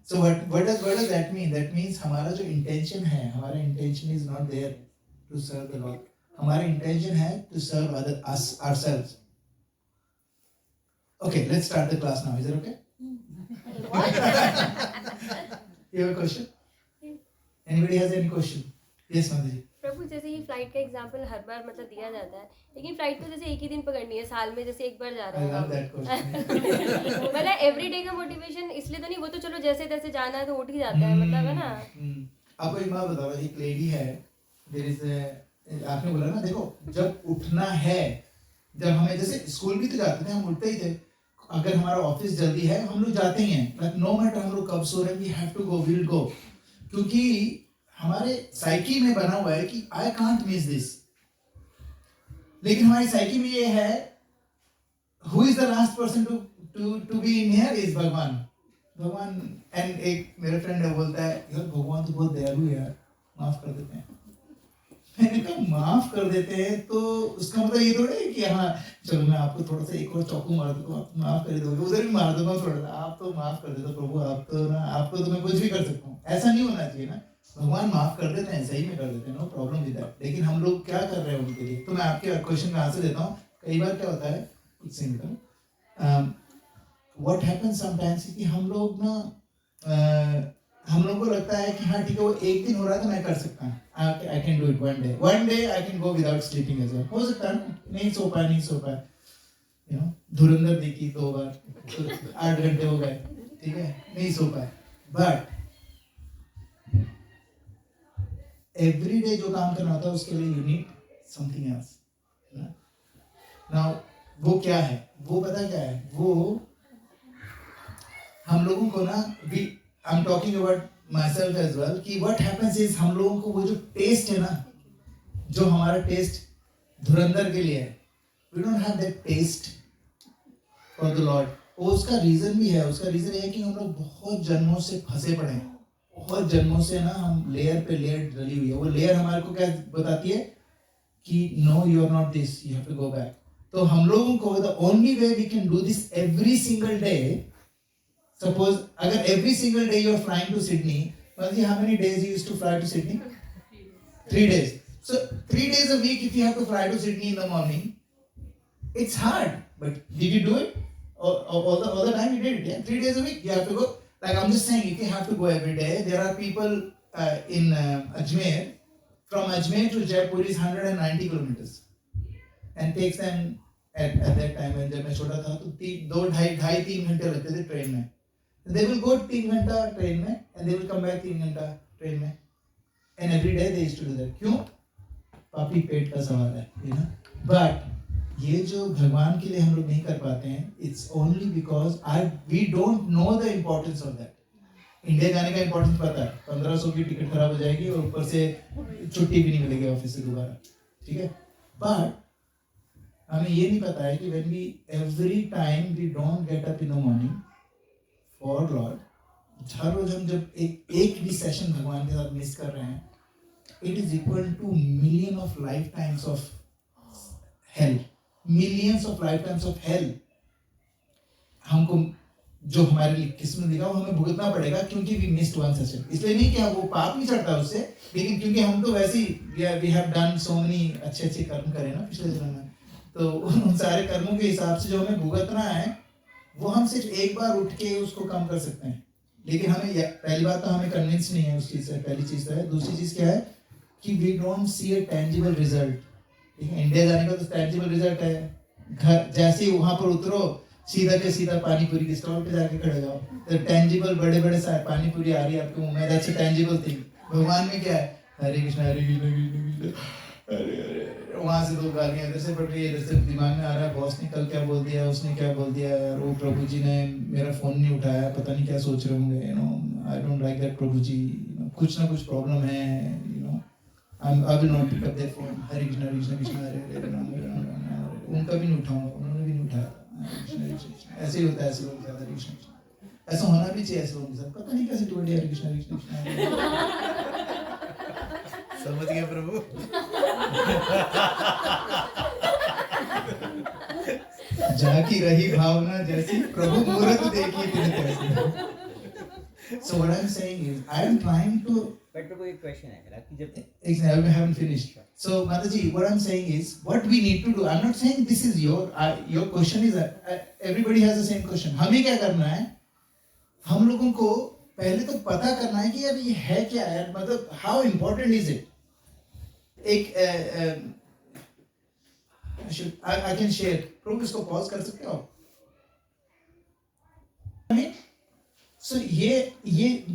So what does that mean? That means हमारा जो intention है, हमारा intention is not there to serve the Lord. हमारा intention है to serve ourselves. Okay, let's start the class now. Is it okay? You have a question? Anybody has any question? Yes, Madhu. प्रभु, जैसे ये flight का example हर बार मतलब दिया जाता है, लेकिन फ्लाइट तो जैसे एक ही दिन पकड़नी है, साल में जैसे एक बार जा रहे हैं मतलब एवरीडे का मोटिवेशन इसलिए तो नहीं, वो तो चलो जैसे तैसे जाना है तो उठ ही जाता है, मतलब है ना. आपको एक बात बताओ, एक लेडी है, आपने बोला ना, देखो जब उठना है, जब हमें जैसे स्कूल भी तो जाते थे, हम उठते ही थे, अगर हमारा ऑफिस जल्दी है हम लोग जाते ही हैं, नो मैटर हम लोग कब सो रहे हैं, we have to go, will go, क्योंकि हमारे साइकी में बना हुआ है कि आई कांट मिस दिस. लेकिन हमारी साइकी में ये है, who is the last person to be in here is भगवान. एंड एक मेरे फ्रेंड है, बोलता है यार भगवान तो बहुत दयालु है यार, माफ कर देते हैं. मैंने कहा माफ कर देते हैं तो उसका मतलब ये थोड़ा है कि हाँ चलो मैं आपको थोड़ा सा एक और चाकू मार दूंगा, आप माफ कर दोगे, उधर भी मार दूंगा थोड़ा सा, आप तो माफ कर देते प्रभु, आप तो ना, आपको तो मैं कुछ भी कर सकता हूँ. ऐसा नहीं होना चाहिए ना. भगवान माफ कर देते हैं, सही में कर देते हैं, नो प्रॉब्लम विद दैट. लेकिन हम लोग क्या कर रहे हैं उनके लिए? तो मैं आपके क्वेश्चन का आंसर देता हूँ. कई बार क्या होता है, कुछ सिंपल, व्हाट हैपेंस समटाइम्स कि हम लोग ना, हम लोग को लगता है कि हाँ ठीक है, वो एक दिन हो रहा था, मैं कर सकता हूँ, I can do it one day I can go without sleeping as well. हो सकता है ना, नहीं सो पाए, यू नो, धुरंधर देखी 2 बार, 8 घंटे हो गए, ठीक है, नहीं सो पाए. बट एवरी डे जो काम करना होता है उसके लिए you need something else. Now वो क्या है, वो पता क्या है, वो हम लोगों को ना, I am talking about myself as well, कि व्हाट हैपेंस इज, हम लोगों को वो जो टेस्ट है ना, जो हमारा टेस्ट धुरंधर के लिए है, we don't have that test for the lord. वो उसका रीजन भी है, उसका रीजन ये है कि हम लोग बहुत जन्मों से फंसे पड़े हैं, बहुत जन्मों से ना हम लेयर पे लेयर डली हुई है. वो लेयर हमारे को क्या बताती है कि no you are not this, you have to go back. तो हम लोगों को the only way we can do this every single day, suppose अगर every single day you are flying to Sydney, मतलब how many days you used to fly to Sydney? 3 days. So 3 days a week if you have to fly to Sydney in the morning, it's hard, but did you do it? All the time you did it, yeah? 3 days a week you have to go. Like I'm just saying, if you have to go every day, there are people in Ajmer, from Ajmer to Jaipur is 190 kilometers. and takes them at that time when जब मैं छोटा था तो 2-2.5-3 घंटे लगते थे train में. They will go 3 घंटा ट्रेन में and they will come back 3 घंटा ट्रेन में. And every day they used to do that. क्यों? पापी पेट का सवाल है, you know. But ये जो भगवान के लिए हम लोग नहीं कर पाते हैं, it's only because we don't know the importance of that. India जाने का इम्पोर्टेंस पता है, 1500 की टिकट खराब हो जाएगी और ऊपर से छुट्टी भी नहीं मिलेगी ऑफिस से दोबारा, ठीक है. बट हमें ये नहीं पता है कि when we every time we don't get up in the morning for Lord, हर रोज हम जब एक भी सेशन भगवान के साथ मिस कर रहे हैं, it is equal to million of lifetimes of hell, millions of lifetimes of hell. हमको जो हमारे लिए किस्मत लिखा वो हमें भुगतना पड़ेगा क्योंकि we missed one session. इसलिए नहीं कि वो पाप नहीं चढ़ता उससे, लेकिन क्योंकि हम तो वैसे ही we have done so many अच्छे कर्म करे ना पिछले जन्म में, तो उन सारे कर्मों के हिसाब से जो हमें भुगतना है वो हम सिर्फ एक बार उठ के उसको कम कर सकते हैं. लेकिन हमें पहली बात तो हमें कन्विंस नहीं है उस चीज़ से, पहली चीज़ तो है. दूसरी चीज़ क्या है कि we don't see a tangible result. India जाने का तो tangible result है. घर जैसे ही वहाँ पर उतरो सीधा के सीधा पानी पूरी के स्टॉल पे जाके खड़े जाओ, तो tangible बड़े सारे पानी पूरी आ रही है आपके मुंह में. That's a tangible thing. भगवान में क्या है? हरे कृष्णा हरे कृष्णा अरे वहाँ से 2 गालियाँ इधर से पड़ रही है, इधर से दिमाग में आ रहा है बॉस ने कल क्या बोल दिया, उसने क्या बोल दिया यार, वो प्रभु जी ने मेरा फ़ोन नहीं उठाया, पता नहीं क्या सोच रहे होंगे, you know, I don't like that प्रभु जी, कुछ ना कुछ प्रॉब्लम है, you know, I will not pick up their phone. हरे कृष्णा हरे राम, उनका भी नहीं उठाऊंगा, उन्होंने भी नहीं उठाया. ऐसे ही होता है ऐसे लोगों के साथ. हरे कृष्णा ऐसा होना भी चाहिए ऐसे लोगों के साथ. पता नहीं कैसे टूट गया. हरे कृष्णा समझ गए प्रभु. जाकी रही भावना जैसी प्रभु मूर्त देखी तिन कैसी. So what I'm saying is I am trying to. But प्रभु एक क्वेश्चन है मेरा कि जब Exactly, I haven't finished. So Mataji, what I'm saying is what we need to do. I'm not saying this is your question is that everybody has the same question. हमें क्या करना है? हम लोगों को पहले तो पता करना है कि यार ये है क्या है, मतलब how important is it? एक I can share. प्रभु इसको पॉज कर सकते हो? So ये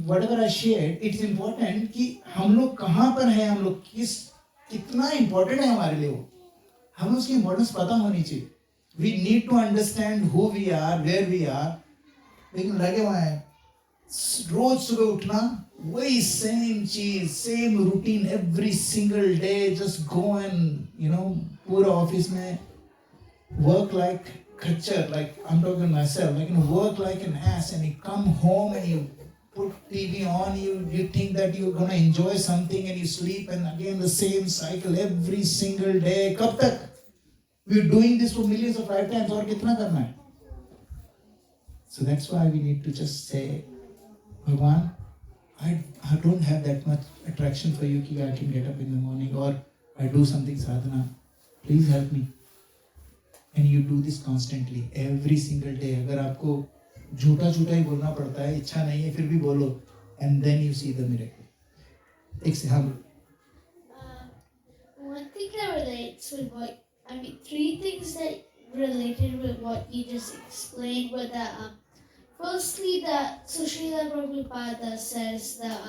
whatever I shared, it's important कि हम लोग कहाँ पर हैं, हम लोग कितना important है हमारे लिए वो, हमें उसकी importance पता होनी चाहिए. We need to understand who we are, where we are. लेकिन लगे हुए हैं रोज सुबह उठना वही सेम चीज, same routine every single day, just go and you know पूरा ऑफिस में work like खच्चर, like I'm talking myself, like you work like an ass and you come home and you put TV on, you think that you're gonna enjoy something and you sleep and again the same cycle every single day. कब तक? We're doing this for millions of lifetimes. और कितना करना है? So that's why we need to just say, Bhagwan, I don't have that much attraction for you कि I can get up in the morning or I do something sadhana. Please help me. And you do this constantly, every single day. अगर आपको झूठा ही बोलना पड़ता है, इच्छा नहीं है फिर भी बोलो, and then you see the miracle. एक से हम. One thing that relates with what, I mean, 3 things that related with what you just explained were that, firstly, that Srila Prabhupada says that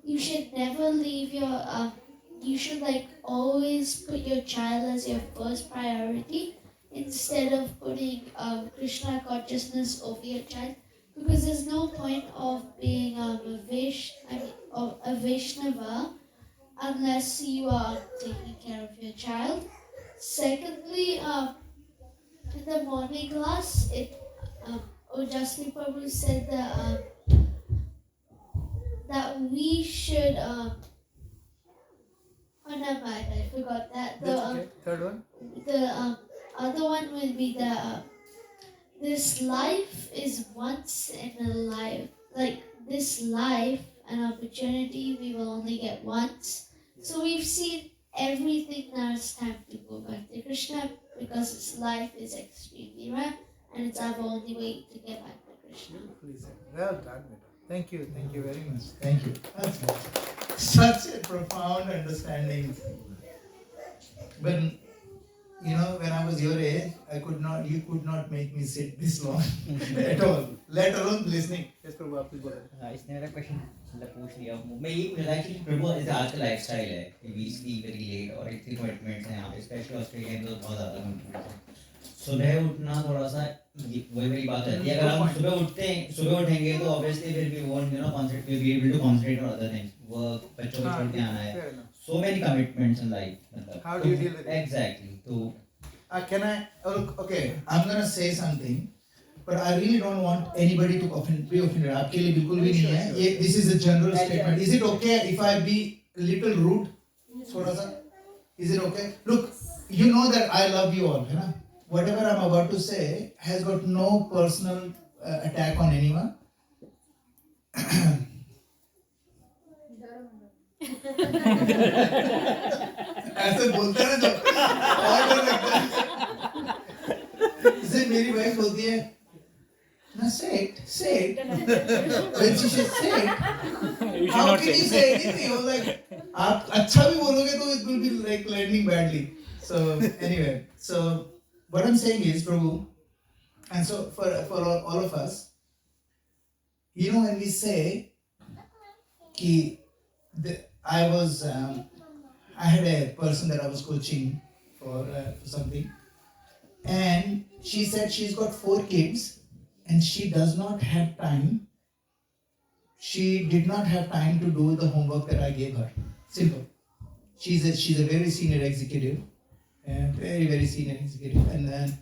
you should never leave your, you should like always put your child as your first priority instead of putting Krishna consciousness over your child, because there's no point of being a Vaishnava unless you are taking care of your child. Secondly, in the morning class, Ojasvi Prabhu said that we should. Oh, never mind, I forgot that. Third one. The other one will be this life is once in a life. Like this life, an opportunity we will only get once. So we've seen everything. Now it's time to go back to Krishna because this life is extremely rare and it's our only way to get back to Krishna. Well done, Meta. Thank you very much. Thank you. That's nice. Such a profound understanding. But you know, was your age, you could not make me sit this long at all, let alone listening. Yes, प्रभु आप कुछ बोल रहे थे. हाँ, इसने मेरा question मतलब पूछ लिया. मैं यही पूछ रहा था कि प्रभु इस आज का लाइफस्टाइल है कि वी स्लीप वेरी लेट और इतनी कमिटमेंट्स हैं यहाँ पे, स्पेशली ऑस्ट्रेलिया में तो बहुत ज़्यादा कमिटमेंट्स हैं. सुबह उठना थोड़ा सा वही बात रहती है. अगर हम सुबह उठेंगे तो ऑब्वियसली फिर we won't concentrate, will be able to concentrate on other things. Work, बच्चों को छोड़ के आना है. Fair enough. So many commitments in life. How do you deal with it? Exactly. So Can I? Okay, I'm gonna say something, but I really don't want anybody to be offended. आपके लिए बिल्कुल भी नहीं है. ये this is a general statement. Is it okay if I be a little rude? थोड़ा सा. Is it okay? Look, you know that I love you all, है ना? Whatever I'm about to say has got no personal attack on anyone. ऐसे बोलते हैं ना जब और डर लगता है. जैसे मेरी वाइफ बोलती है ना, say it when she says say it, how can you say anything? I was like, आप अच्छा भी बोलोगे तो it will be like landing badly. So anyway, so what I'm saying is, Prabhu, and so for all of us, you know, when we say कि I had a person that I was coaching for something, and she said she's got 4 kids and she does not have time. She did not have time to do the homework that I gave her. Simple. She's a very senior executive, very senior executive, and then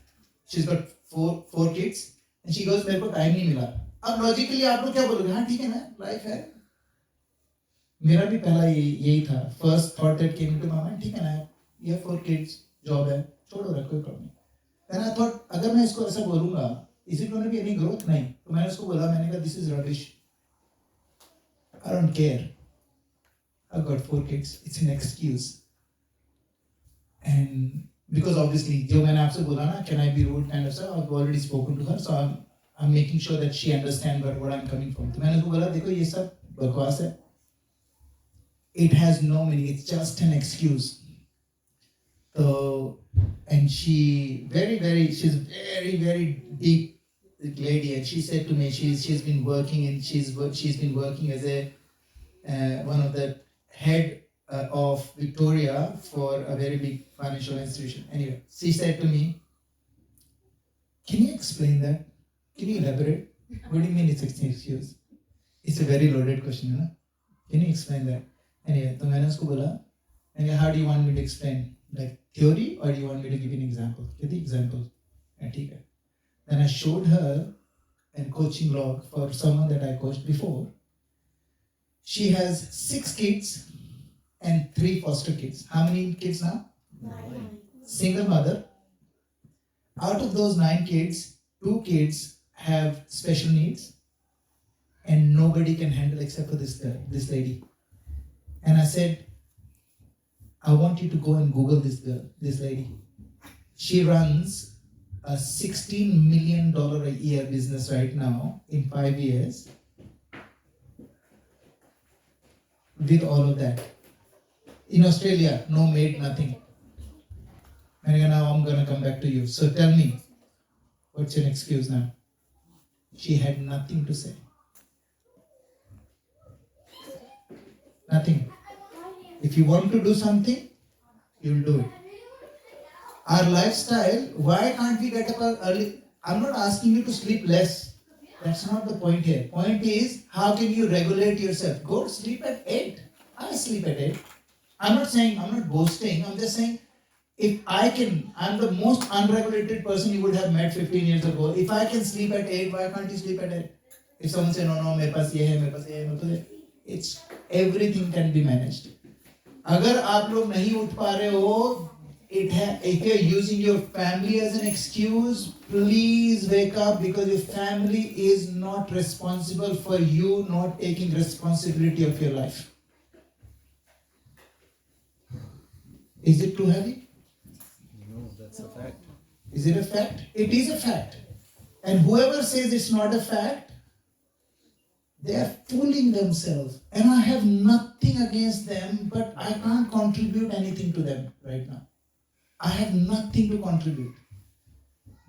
she's got 4 kids, and she goes, मेरे को time नहीं मिला. अब logically आप लोग क्या बोलोगे? हाँ ठीक है ना, life है. मेरा भी पहला यही था. First thought that came to my mind, ठीक है ना, ये 4 किड्स, जॉब है, छोड़ो रखो, कोई प्रॉब्लम नहीं. देन आई थॉट अगर मैं इसको ऐसा बोलूंगा, is it gonna be any growth? नहीं. तो मैंने उसको बोला, मैंने कहा this is rubbish, I don't care, I got 4 kids, it's an excuse. And because obviously जो मैंने आपसे बोला ना, can I be rude kind of stuff, I have already spoken to her, so I am making sure that she understand where I am coming from. तो मैंने उसको बोला, देखो ये सब बकवास है. It has no meaning. It's just an excuse. So, and she's very deep lady, and she said to me, she's been working as a one of the head of Victoria for a very big financial institution. Anyway, she said to me, "Can you explain that? Can you elaborate? What do you mean it's an excuse? It's a very loaded question, you know. Can you explain that?" Anyway, तो मैंने उसको बोला, how do you want me to explain? Like theory, or do you want me to give you an example? Give the example. ठीक है. Then I showed her a coaching log for someone that I coached before. She has 6 kids and 3 foster kids. How many kids now? 9. Single mother. Out of those 9 kids, 2 kids have special needs, and nobody can handle except for this lady. And I said, I want you to go and Google this girl, this lady. She runs a $16 million a year business right now in 5 years with all of that. In Australia, no maid, nothing. And now I'm going to come back to you. So tell me, what's your excuse now? She had nothing to say. Nothing. If you want to do something, you'll do it. Our lifestyle, why can't we get up early? I'm not asking you to sleep less. That's not the point here. Point is, how can you regulate yourself? Go to sleep at 8. I sleep at 8. I'm not boasting. I'm just saying, if I can, I'm the most unregulated person you would have met 15 years ago. If I can sleep at 8, why can't you sleep at 8? If someone says, no, मेरे पास ये है, मेरे पास ये है, it's everything can be managed. अगर आप लोग नहीं उठ पा रहे हो, if you're using your family as an excuse, please wake up, because your family is not responsible for you not taking responsibility of your life. Is it too heavy? No, that's a fact. Is it a fact? It is a fact. And whoever says it's not a fact, they are fooling themselves. And I have nothing against them, but I can't contribute anything to them right now. I have nothing to contribute.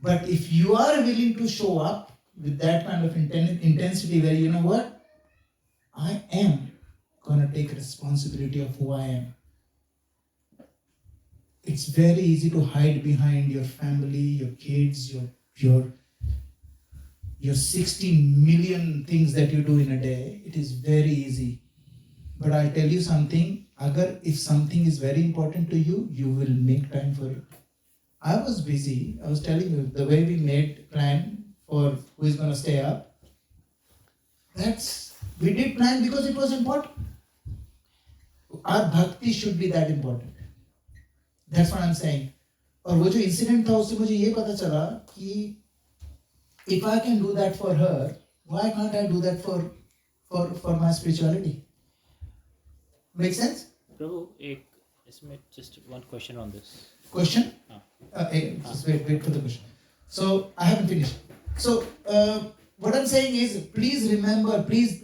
But if you are willing to show up with that kind of intensity where you know what, I am going to take responsibility of who I am. It's very easy to hide behind your family, your kids, your 60 million things that you do in a day. It is very easy. But I'll tell you something, if something is very important to you, you will make time for it. I was busy. I was telling you, the way we made plan for who is going to stay up, we did plan because it was important. Our bhakti should be that important. That's what I'm saying. और वो जो incident था उससे मुझे ये पता चला कि if I can do that for her, why can't I do that for my spirituality? Make sense? प्रभु एक इसमें just one question on this. Question? हाँ. Just wait for the question. So I haven't finished. So what I'm saying is, please remember, please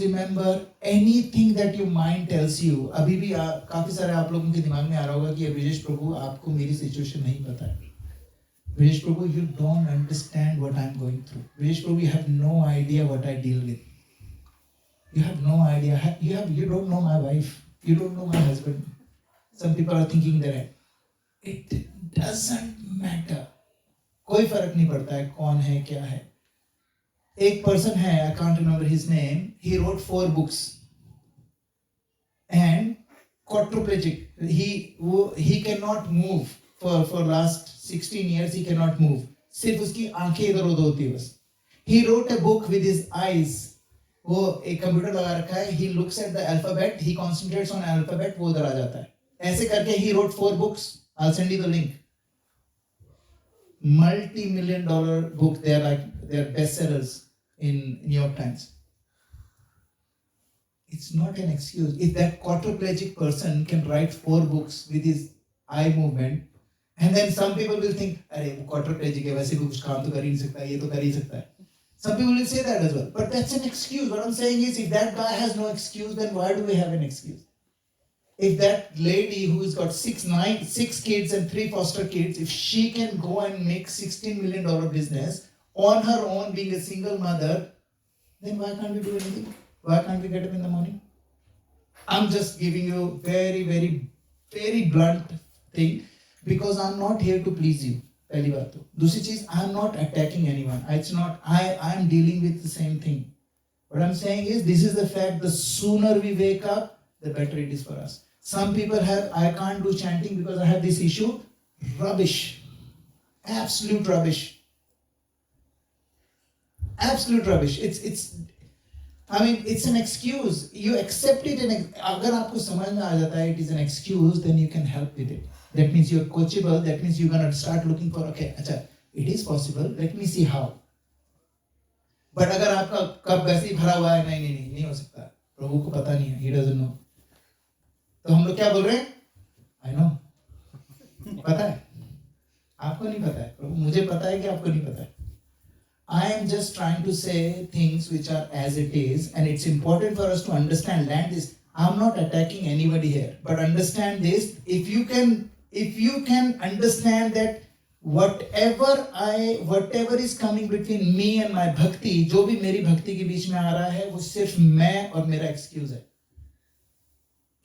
remember anything that your mind tells you. अभी भी काफी सारे आप लोगों के दिमाग में आ रहा होगा कि ब्रिजेश प्रभु आपको मेरी सिचुएशन नहीं पता है. ब्रिजेश प्रभु, you don't understand what I'm going through. Brijesh Prabhu, you have no idea what I deal with. You have no idea. You don't know my wife. You don't know my husband. Some people are thinking that it doesn't matter. कोई फर्क नहीं पड़ता है कौन है क्या है. एक person है, I can't remember his name. He wrote 4 books and quadriplegic. He cannot move for last 16 years. He cannot move. सिर्फ उसकी आंखें इधर उधर होती है बस. He wrote a book with his eyes. वो एक कंप्यूटर लगा रखा है. He looks at the alphabet. He concentrates on alphabet. वो उधर आ जाता है. ऐसे करके he wrote 4 books. I'll send you the link. Multi-million-dollar book. They're bestsellers in New York Times. It's not an excuse. If that quadriplegic person can write 4 books with his eye movement, and then some people will think, अरे वो quadriplegic है, वैसे भी कुछ काम तो कर ही नहीं सकता, ये तो कर ही सकता है. Some people will say that as well. But that's an excuse. What I'm saying is, if that guy has no excuse, then why do we have an excuse? If that lady who's got 6 kids and 3 foster kids, if she can go and make $16 million business on her own, being a single mother, then why can't we do anything? Why can't we get up in the morning? I'm just giving you very, very, very blunt thing because I'm not here to please you. पहली बात तो. दूसरी चीज, I'm not attacking anyone. It's not. I'm dealing with the same thing. What I'm saying is, this is the fact. The sooner we wake up, the better it is for us. Some people have, I can't do chanting because I have this issue. Rubbish. Absolute rubbish. Absolute rubbish. It's an excuse. You accept it, and अगर आपको समझ में आ जाता है, it is an excuse, then you can help with it. That means you're coachable. That means you're gonna start looking for, okay, अच्छा, it is possible. Let me see how. But अगर आपका cup वैसे ही भरा हुआ है, नहीं हो सकता. प्रभु को पता नहीं है. He doesn't know. तो हम लोग क्या बोल रहे हैं? I know. पता है. आपको नहीं पता है. प्रभु मुझे पता है कि आपको नहीं पता है. I am just trying to say things which are as it is, and it's important for us to understand. Land this. I'm not attacking anybody here, but understand this. If you can understand that whatever is coming between me and my bhakti, जो भी मेरी भक्ति के बीच में आ रहा है, वो सिर्फ मैं और मेरा excuse है.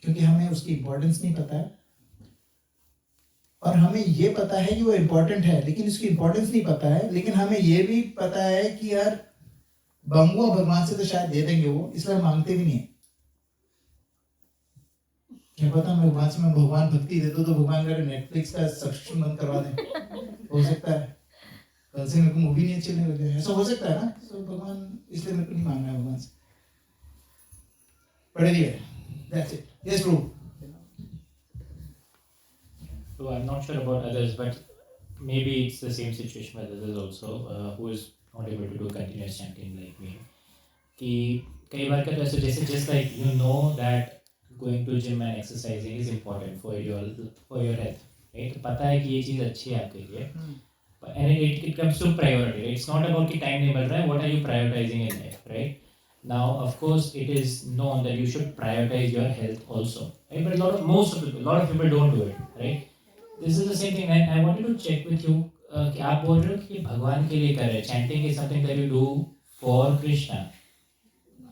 क्योंकि हमें उसकी importance नहीं पता है. और हमें ये पता है कि वो इम्पोर्टेंट है, लेकिन इसकी इम्पोर्टेंस नहीं पता है. लेकिन हमें ये भी पता है कि यार बंगुआ भगवान से तो शायद दे देंगे वो, इसलिए हम मांगते भी नहीं है. क्या पता मैं भगवान भक्ति दे दो तो भगवान का नेटफ्लिक्स का सब्सक्रिप्शन बंद करवा दें. हो सकता है कल से मेरे को मूवी नहीं अच्छी लगने लगे. ऐसा हो सकता है ना. तो भगवान इसलिए मेरे को नहीं मांगना है भगवान से. But anyway, that's it. Yes, bro. So I'm not sure about others, but maybe it's the same situation with others also, who is not able to do continuous chanting like me. कि कई बार क्या तो जैसे just like you know that going to gym and exercising is important for your health, right? तो पता है कि ये चीज़ अच्छी है आपके लिए. And it comes to priority. Right? It's not about कि time नहीं मिल रहा है. What are you prioritizing in life, right? Now, of course, it is known that you should prioritize your health also, right? But a lot of people don't do it, right? this is the same thing. And I wanted to check with you कि आप बोल रहे हो कि भगवान के लिए कर रहे हैं. Chanting is something that you do for Krishna.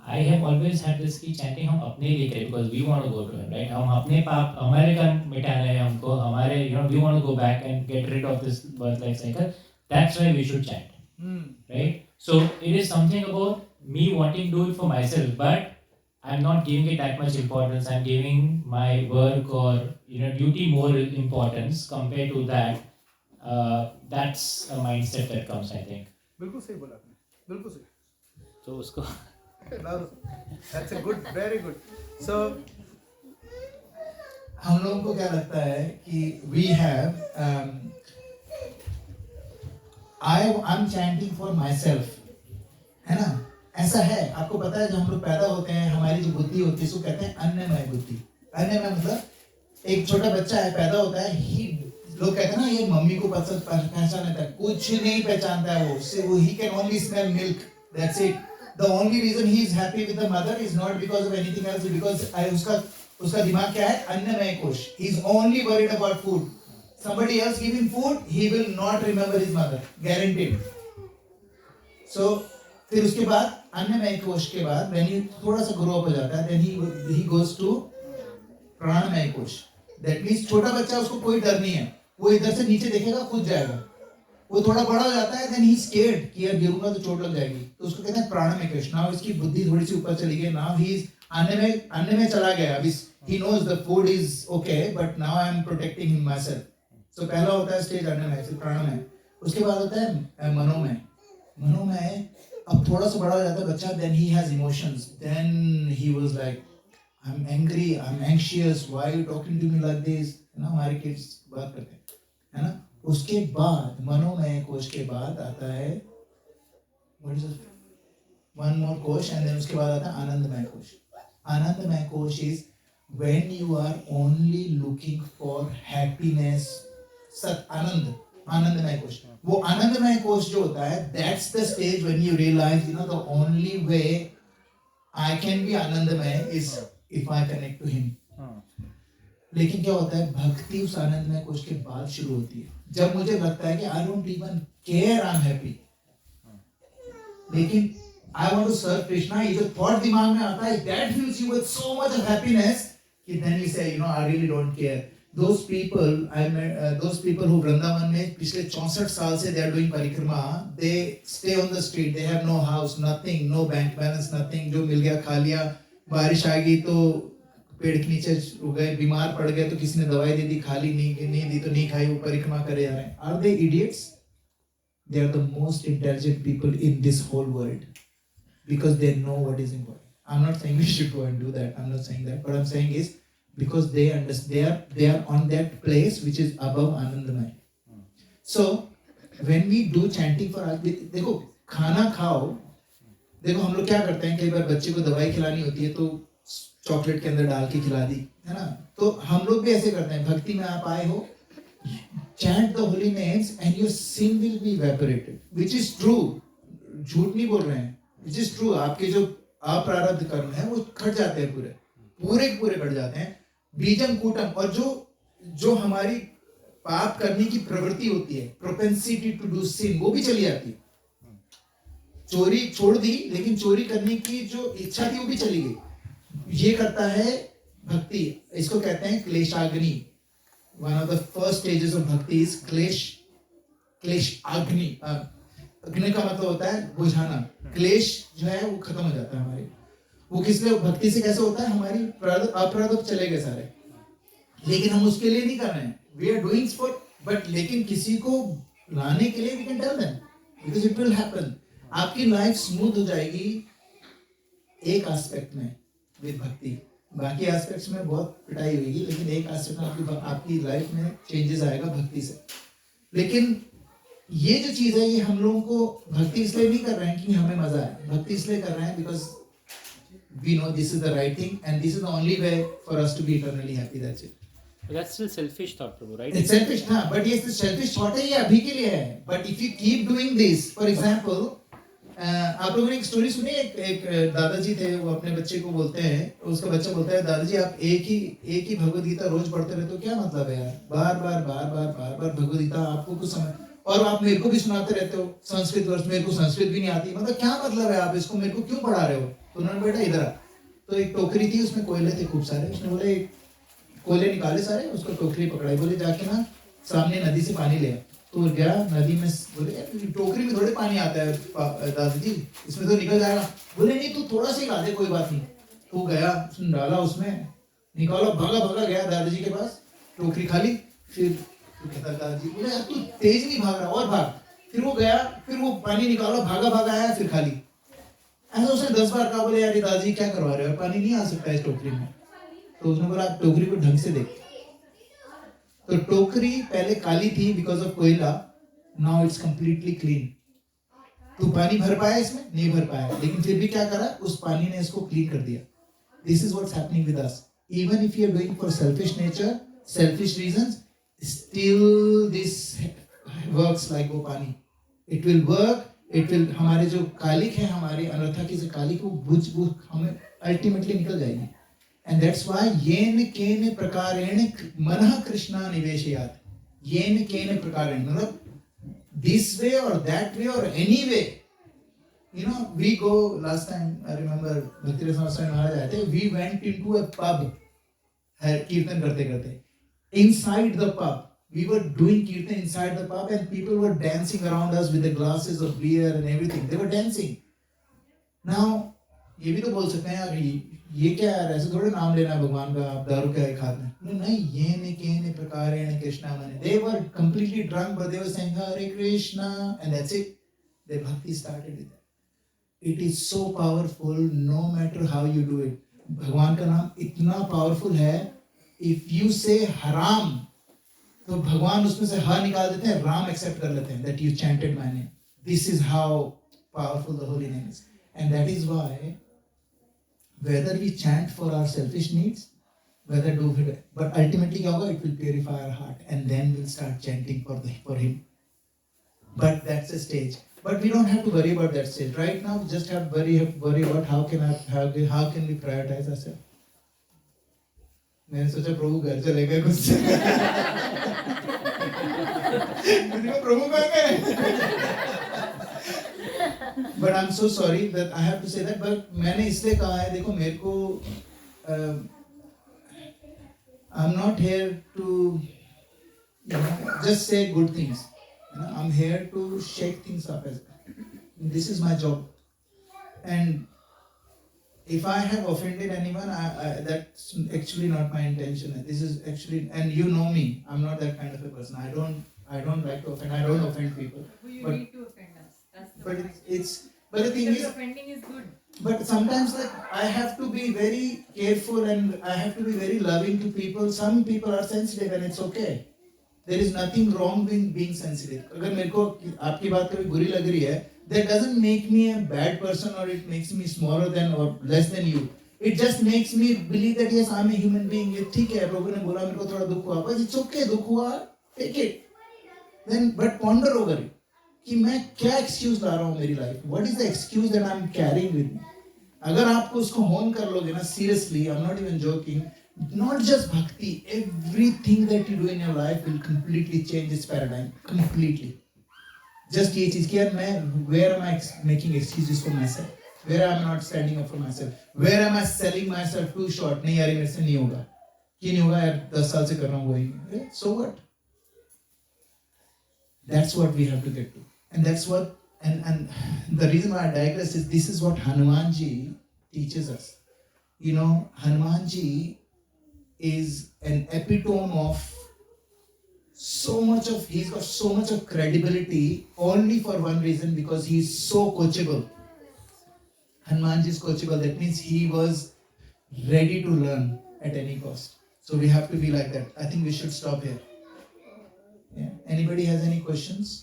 I have always had this कि chanting हम अपने लिए करें because we want to go to him, right? हम अपने पाप हमारे कर्म मिटाने हैं हमको हमारे we want to go back and get rid of this birth life cycle. That's why we should chant, right? So it is something about me wanting to do it for myself, but I'm not giving it that much importance. I'm giving my work or duty more importance compared to that. That's a mindset that comes, I think. बिल्कुल सही बोला आपने, बिल्कुल सही. So उसको That's a good, very good. So हम लोगों को क्या लगता है कि we have I'm chanting for myself, है ना? ऐसा है, आपको पता है जब हम लोग पैदा होते हैं हमारी जो बुद्धि होती है उसको कहते हैं अन्नमय बुद्धि. अन्नमय मतलब एक छोटा बच्चा है पैदा होता है लोग कहते हैं ना ये मम्मी को पहचानता है, कुछ नहीं पहचानता है वो he can only smell milk, that's it. The only reason he is happy with the mother is not because of anything else, because उसका दिमाग क्या है? अन्नमय कोश. He is only worried about food. Somebody else give him food, he will not remember his mother, guaranteed. So फिर उसके बाद अन्नमय कोश के बाद when he थोड़ा सा grow up हो जाता है, then he goes to प्राणमय कोश. That means छोटा बच्चा उसको कोई डर नहीं है, वो इधर से नीचे देखेगा कूद जाएगा. वो थोड़ा बड़ा हो जाता है, then he is scared कि यार गिरूंगा तो चोट लग जाएगी, तो उसको कहते हैं प्राणमय कोश. Now इसकी बुद्धि थोड़ी सी ऊपर चली गई, now he is अन्नमय चला गया. अभी he knows the food is okay, but now I am protecting him myself. So पहला होता है स्टेज अन्नमय, फिर प्राणमय, उसके बाद होता है मनोमय. मनोमय अब थोड़ा सा बड़ा हो जाता है बच्चा, then he has emotions, then he was like I'm angry, I'm anxious, why are you talking to me like this, है ना? हमारे kids बात करते हैं, है ना? उसके बाद मनोमय कोश के बाद आता है what is it? One more कोश, and then उसके बाद आता है आनंदमय कोश. आनंदमय कोश is when you are only looking for happiness. सत आनंद, आनंदमय कोश. वो आनंदमय कोश जो होता है, that's the stage when you realize the only way I can be आनंदमय is if I connect to him. लेकिन क्या होता है, भक्ति उस आनंदमय कोश के बाद शुरू होती है, जब मुझे लगता है कि I don't even care, I'm happy. लेकिन I want to serve Krishna, ये जो thought दिमाग में आता है, that fills you with so much of happiness कि then you say, I really don't care. Those people I met, those people who Vrindavan में पिछले 64 साल से they are doing परिक्रमा, they stay on the street, they have no house, nothing, no bank balance, nothing, जो मिल गया खा लिया, बारिश आ गई तो पेड़ के नीचे रुक गए, बीमार पड़ गए तो किसी ने दवाई दे दी, खा ली नहीं दी तो नहीं खाई, वो परिक्रमा करे जा रहे हैं. Are they idiots? They are the most intelligent people in this whole world because they know what is important. I'm not saying we should go and do that. I'm not saying that. What I'm saying is because they understand, they are on that place which is above Anandamay. So when we do chanting for देखो खाना खाओ, देखो हम लोग क्या करते हैं, कई बार बच्चे को दवाई खिलानी होती है तो चॉकलेट के अंदर डाल के खिला दी, है ना? तो हम लोग भी ऐसे करते हैं. भक्ति में आप आए हो, chant the holy names and your sin will be evaporated, which is true. झूठ नहीं बोल रहे हैं, which is true. आपके जो अप्रारब्ध कर्म है वो कट जाते हैं, पूरे कट जाते हैं. बीजम कूटम, और जो हमारी पाप करने की प्रवृत्ति होती है, propensity to do sin, वो भी चली जाती है. चोरी छोड़ दी, लेकिन चोरी करने की जो इच्छा थी वो भी चली गई. ये करता है भक्ति. इसको कहते हैं क्लेशाग्नि. One of the first stages of bhakti is क्लेश अग्नि. अग्नि का मतलब होता है बुझाना. क्लेश जो है वो खत्म हो जाता है हमारे. वो किस लिए भक्ति से कैसे होता है, हमारी अपराध चले गए सारे, लेकिन हम उसके लिए नहीं कर रहे हैं. We are doing for, but लेकिन किसी को लाने के लिए we can tell them because it will happen. आपकी लाइफ स्मूथ हो जाएगी एक एस्पेक्ट में विद भक्ति. बाकी एस्पेक्ट्स में बहुत पिटाई होगी, लेकिन एक एस्पेक्ट में आपकी लाइफ में चेंजेस आएगा भक्ति से. लेकिन ये जो चीज है, ये हम लोगों को भक्ति इसलिए नहीं कर रहे हैं कि हमें मजा आए. भक्ति इसलिए कर रहे हैं because we know this is the right thing and this is the only way for us to be eternally happy. That's it. But that's still selfish thought, Prabhu, right? It's selfish, हाँ. But yes, the selfish thought है, ये अभी के लिए है. But if you keep doing this, for example, आप लोगों ने एक स्टोरी सुनी? एक दादाजी थे, वो अपने बच्चे को बोलते हैं, उसका बच्चा बोलता है, दादाजी आप एक ही भगवद गीता रोज पढ़ते रहते हो, क्या मतलब है यार, बार बार भगवद गीता, आपको कुछ समझ, और आप मेरे को भी सुनाते रहते हो संस्कृत वर्ष, मेरे को संस्कृत भी नहीं आती, मतलब क्या मतलब है, आप इसको मेरे को क्यों पढ़ा रहे हो? तो उन्होंने बेटा इधर आ, तो एक टोकरी थी, उसमें कोयले थे खूब सारे, उसने बोले कोयले निकाले सारे, उसको टोकरी पकड़ाई, बोले जाके ना सामने नदी से पानी ले आ। तो गया नदी में, बोले टोकरी में थोड़े पानी आता है दादाजी, इसमें तो निकल जाएगा। बोले नहीं, तू थोड़ा सा ही ला दे, कोई बात नहीं। तो गया, उसने डाला, उसमें निकाला, भागा गया दादाजी के पास, टोकरी खाली। फिर तो कहता दादाजी, बोले यार तू तेज नहीं भाग रहा, और भाग। फिर वो गया, फिर वो पानी निकाला, भागा आया, फिर खाली। ऐसा उसने 10 बार कहा। बोले यार दादाजी क्या करवा रहे हो, पानी नहीं आ सकता इस टोकरी में। तो उसने बोला आप टोकरी को ढंग से देख। तो टोकरी पहले काली थी बिकॉज ऑफ कोयला, नाउ इट्स कंप्लीटली क्लीन। तू पानी भर पाया इसमें? नहीं भर पाया, लेकिन फिर भी क्या करा, उस पानी ने इसको क्लीन कर दिया। This is what's happening with us. Even if you are doing for selfish nature, selfish reasons, still this works like वो पानी। It will work, it will, हमारे जो कालिक है, हमारी अनर्था की जो कालिक, वो बुझ हमें अल्टीमेटली निकल जाएगी। And that's why येन केन प्रकारेण मनः कृष्णा निवेशयात्। येन केन प्रकारेण मतलब this way or that way or any way. You know, we go last time, I remember Bhakti Rasana Swami Maharaj आए थे, we went into a pub, कीर्तन करते inside the pub. We were doing kirtan inside the pub and people were dancing around us with the glasses of beer and everything. They were dancing. Now, ये भी तो बोल सकते हैं यार ये क्या यार, ऐसे थोड़े नाम लेना भगवान का, आप दारू क्या खाते हैं? नहीं, ये ने के ने प्रकार ने कृष्णा माने। They were completely drunk but they were saying Hare Krishna and that's it. Their bhakti started with that. It is so powerful no matter how you do it. भगवान का नाम इतना powerful है, if you say haram तो भगवान उसमें से हा निकाल देते हैं, राम एक्सेप्ट कर लेते हैं that you chanted my name. This is how powerful the holy name is. And that is why whether we chant for our selfish needs, whether do it, but ultimately क्या होगा, it will purify our heart and then we'll start chanting for him. But that's a stage. But we don't have to worry about that stage. Right now we just have worry about how can we prioritize ourselves. मैंने सोचा प्रभु घर चले गए कुछ प्रभु कहाँ गए? But I'm so sorry that I have to say that. But मैंने इसलिए कहा है, देखो मेरे को I'm not here to just say good things. I'm here to shake things up. This is my job. And if I have offended anyone, that's actually not my intention. This is actually, and you know me, I'm not that kind of a person. I don't like to offend. I don't offend people. You need to offend us. That's the point. But the thing is, offending is good. But sometimes like I have to be very careful and I have to be very loving to people. Some people are sensitive and it's okay. There is nothing wrong with being sensitive. अगर मेरे को आपकी बात कभी बुरी लग रही है, that doesn't make me a bad person or it makes me smaller than or less than you. It just makes me believe that yes, I'm a human being. ये ठीक है, प्रभु ने बोला मेरे को थोड़ा दुख हुआ, बस it's okay, दुख हुआ, take it. Then but ponder over it. कि मैं क्या एक्सक्यूज ला रहा हूँ मेरी life, what is the excuse that I am carrying with me. अगर आपको उसको होन कर लोगे ना, seriously, I am not even joking, not just bhakti, everything that you do in your life will completely change its paradigm completely. Just ये चीज कि यार मैं where am I making excuses for myself, where I am not standing up for myself, where am I selling myself too short, नहीं यार मेरे से नहीं होगा, क्यों नहीं होगा यार, 10 साल से कर रहा हूँ वही, so what, that's what we have to get to. And that's what, and the reason why I digress is this is what Hanumanji teaches us. You know, Hanumanji is an epitome of he's got so much of credibility only for one reason, because he's so coachable. Hanumanji is coachable. That means he was ready to learn at any cost. So we have to be like that. I think we should stop here. Yeah. Anybody has any questions?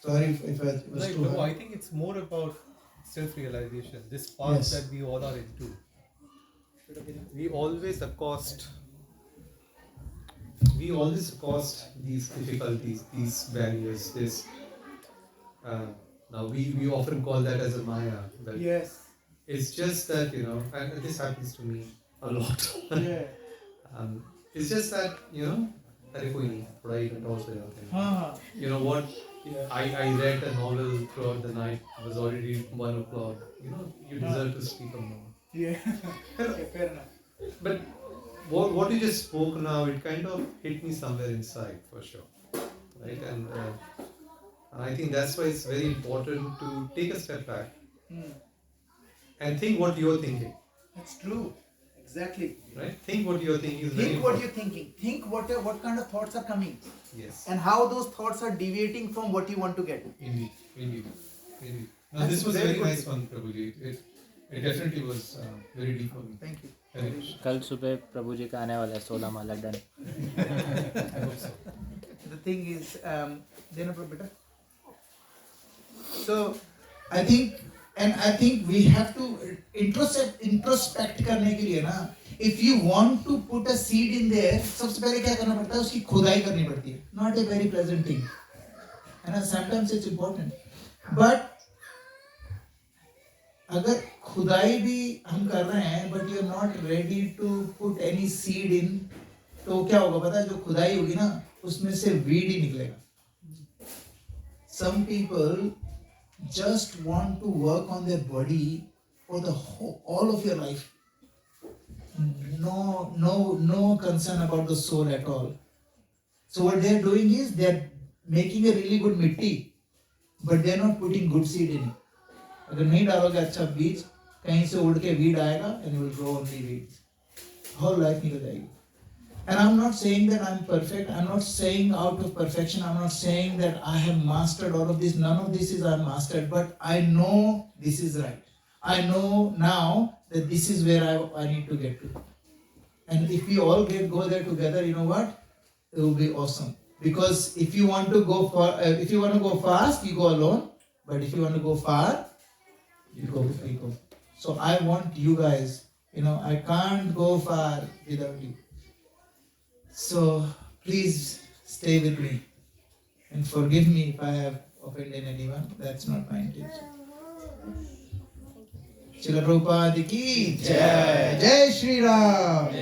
Sorry if I was Right, too no, hard. I think it's more about self-realization. This path Yes. that we all are into. We always accost these difficulties, these barriers, this. Now we often call that as a Maya. But Yes. it's just that, you know, and this happens to me a lot. Yeah. It's just that, you know, अरे कोई नहीं थोड़ा एक घंटा और सो जाते हैं. हाँ. You know what? I read a novel throughout the night. It was already 1 o'clock. You know, you deserve to sleep more. Yeah. Okay, fair enough. But what you just spoke now, it kind of hit me somewhere inside for sure, right? And I think that's why it's very important to take a step back and think what you're thinking, That's true. Exactly. right? Think what you're thinking is very Think what important. you're thinking. Think what kind of thoughts are coming, Yes. and how those thoughts are deviating from what you want to get. Indeed. Now That's this was a very very good. nice one, Prabhuji. It definitely was very deep for me. Thank you. Very- कल सुबह प्रभु जी का आने वाला है 16 माला done. I hope so. The thing is, देना पड़ा बेटा. So, I think we have to introspect करने के लिए ना, if you want to put a seed in there, सबसे पहले क्या करना पड़ता है, उसकी खुदाई करनी पड़ती है. Not a very pleasant thing. And sometimes it's important. But अगर खुदाई भी हम कर रहे हैं, but you're not ready to put any seed in, तो क्या होगा पता है, जो खुदाई होगी ना, उसमें से weed ही निकलेगा. Some people just want to work on their body for the all of your life. No concern about the soul at all. So what they are doing is they are making a really good mitti, but they are not putting good seed in it. अगर नहीं डालोगे अच्छा बीज, कहीं से उड़ के weed आएगा and you will grow only weeds. Whole life निकल जाएगी. And I'm not saying that I'm perfect. I'm not saying out of perfection. I'm not saying that I have mastered all of this. None of this is I've mastered, but I know this is right. I know now that this is where I need to get to. And if we all go there together, you know what? It will be awesome. Because if you want to go if you want to go fast, you go alone. But if you want to go far, you go with people. So I want you guys. You know, I can't go far without you. So please stay with me and forgive me if I have offended anyone. That's not my intention. Srila Prabhupada ki Jai. Jai Shri Ram.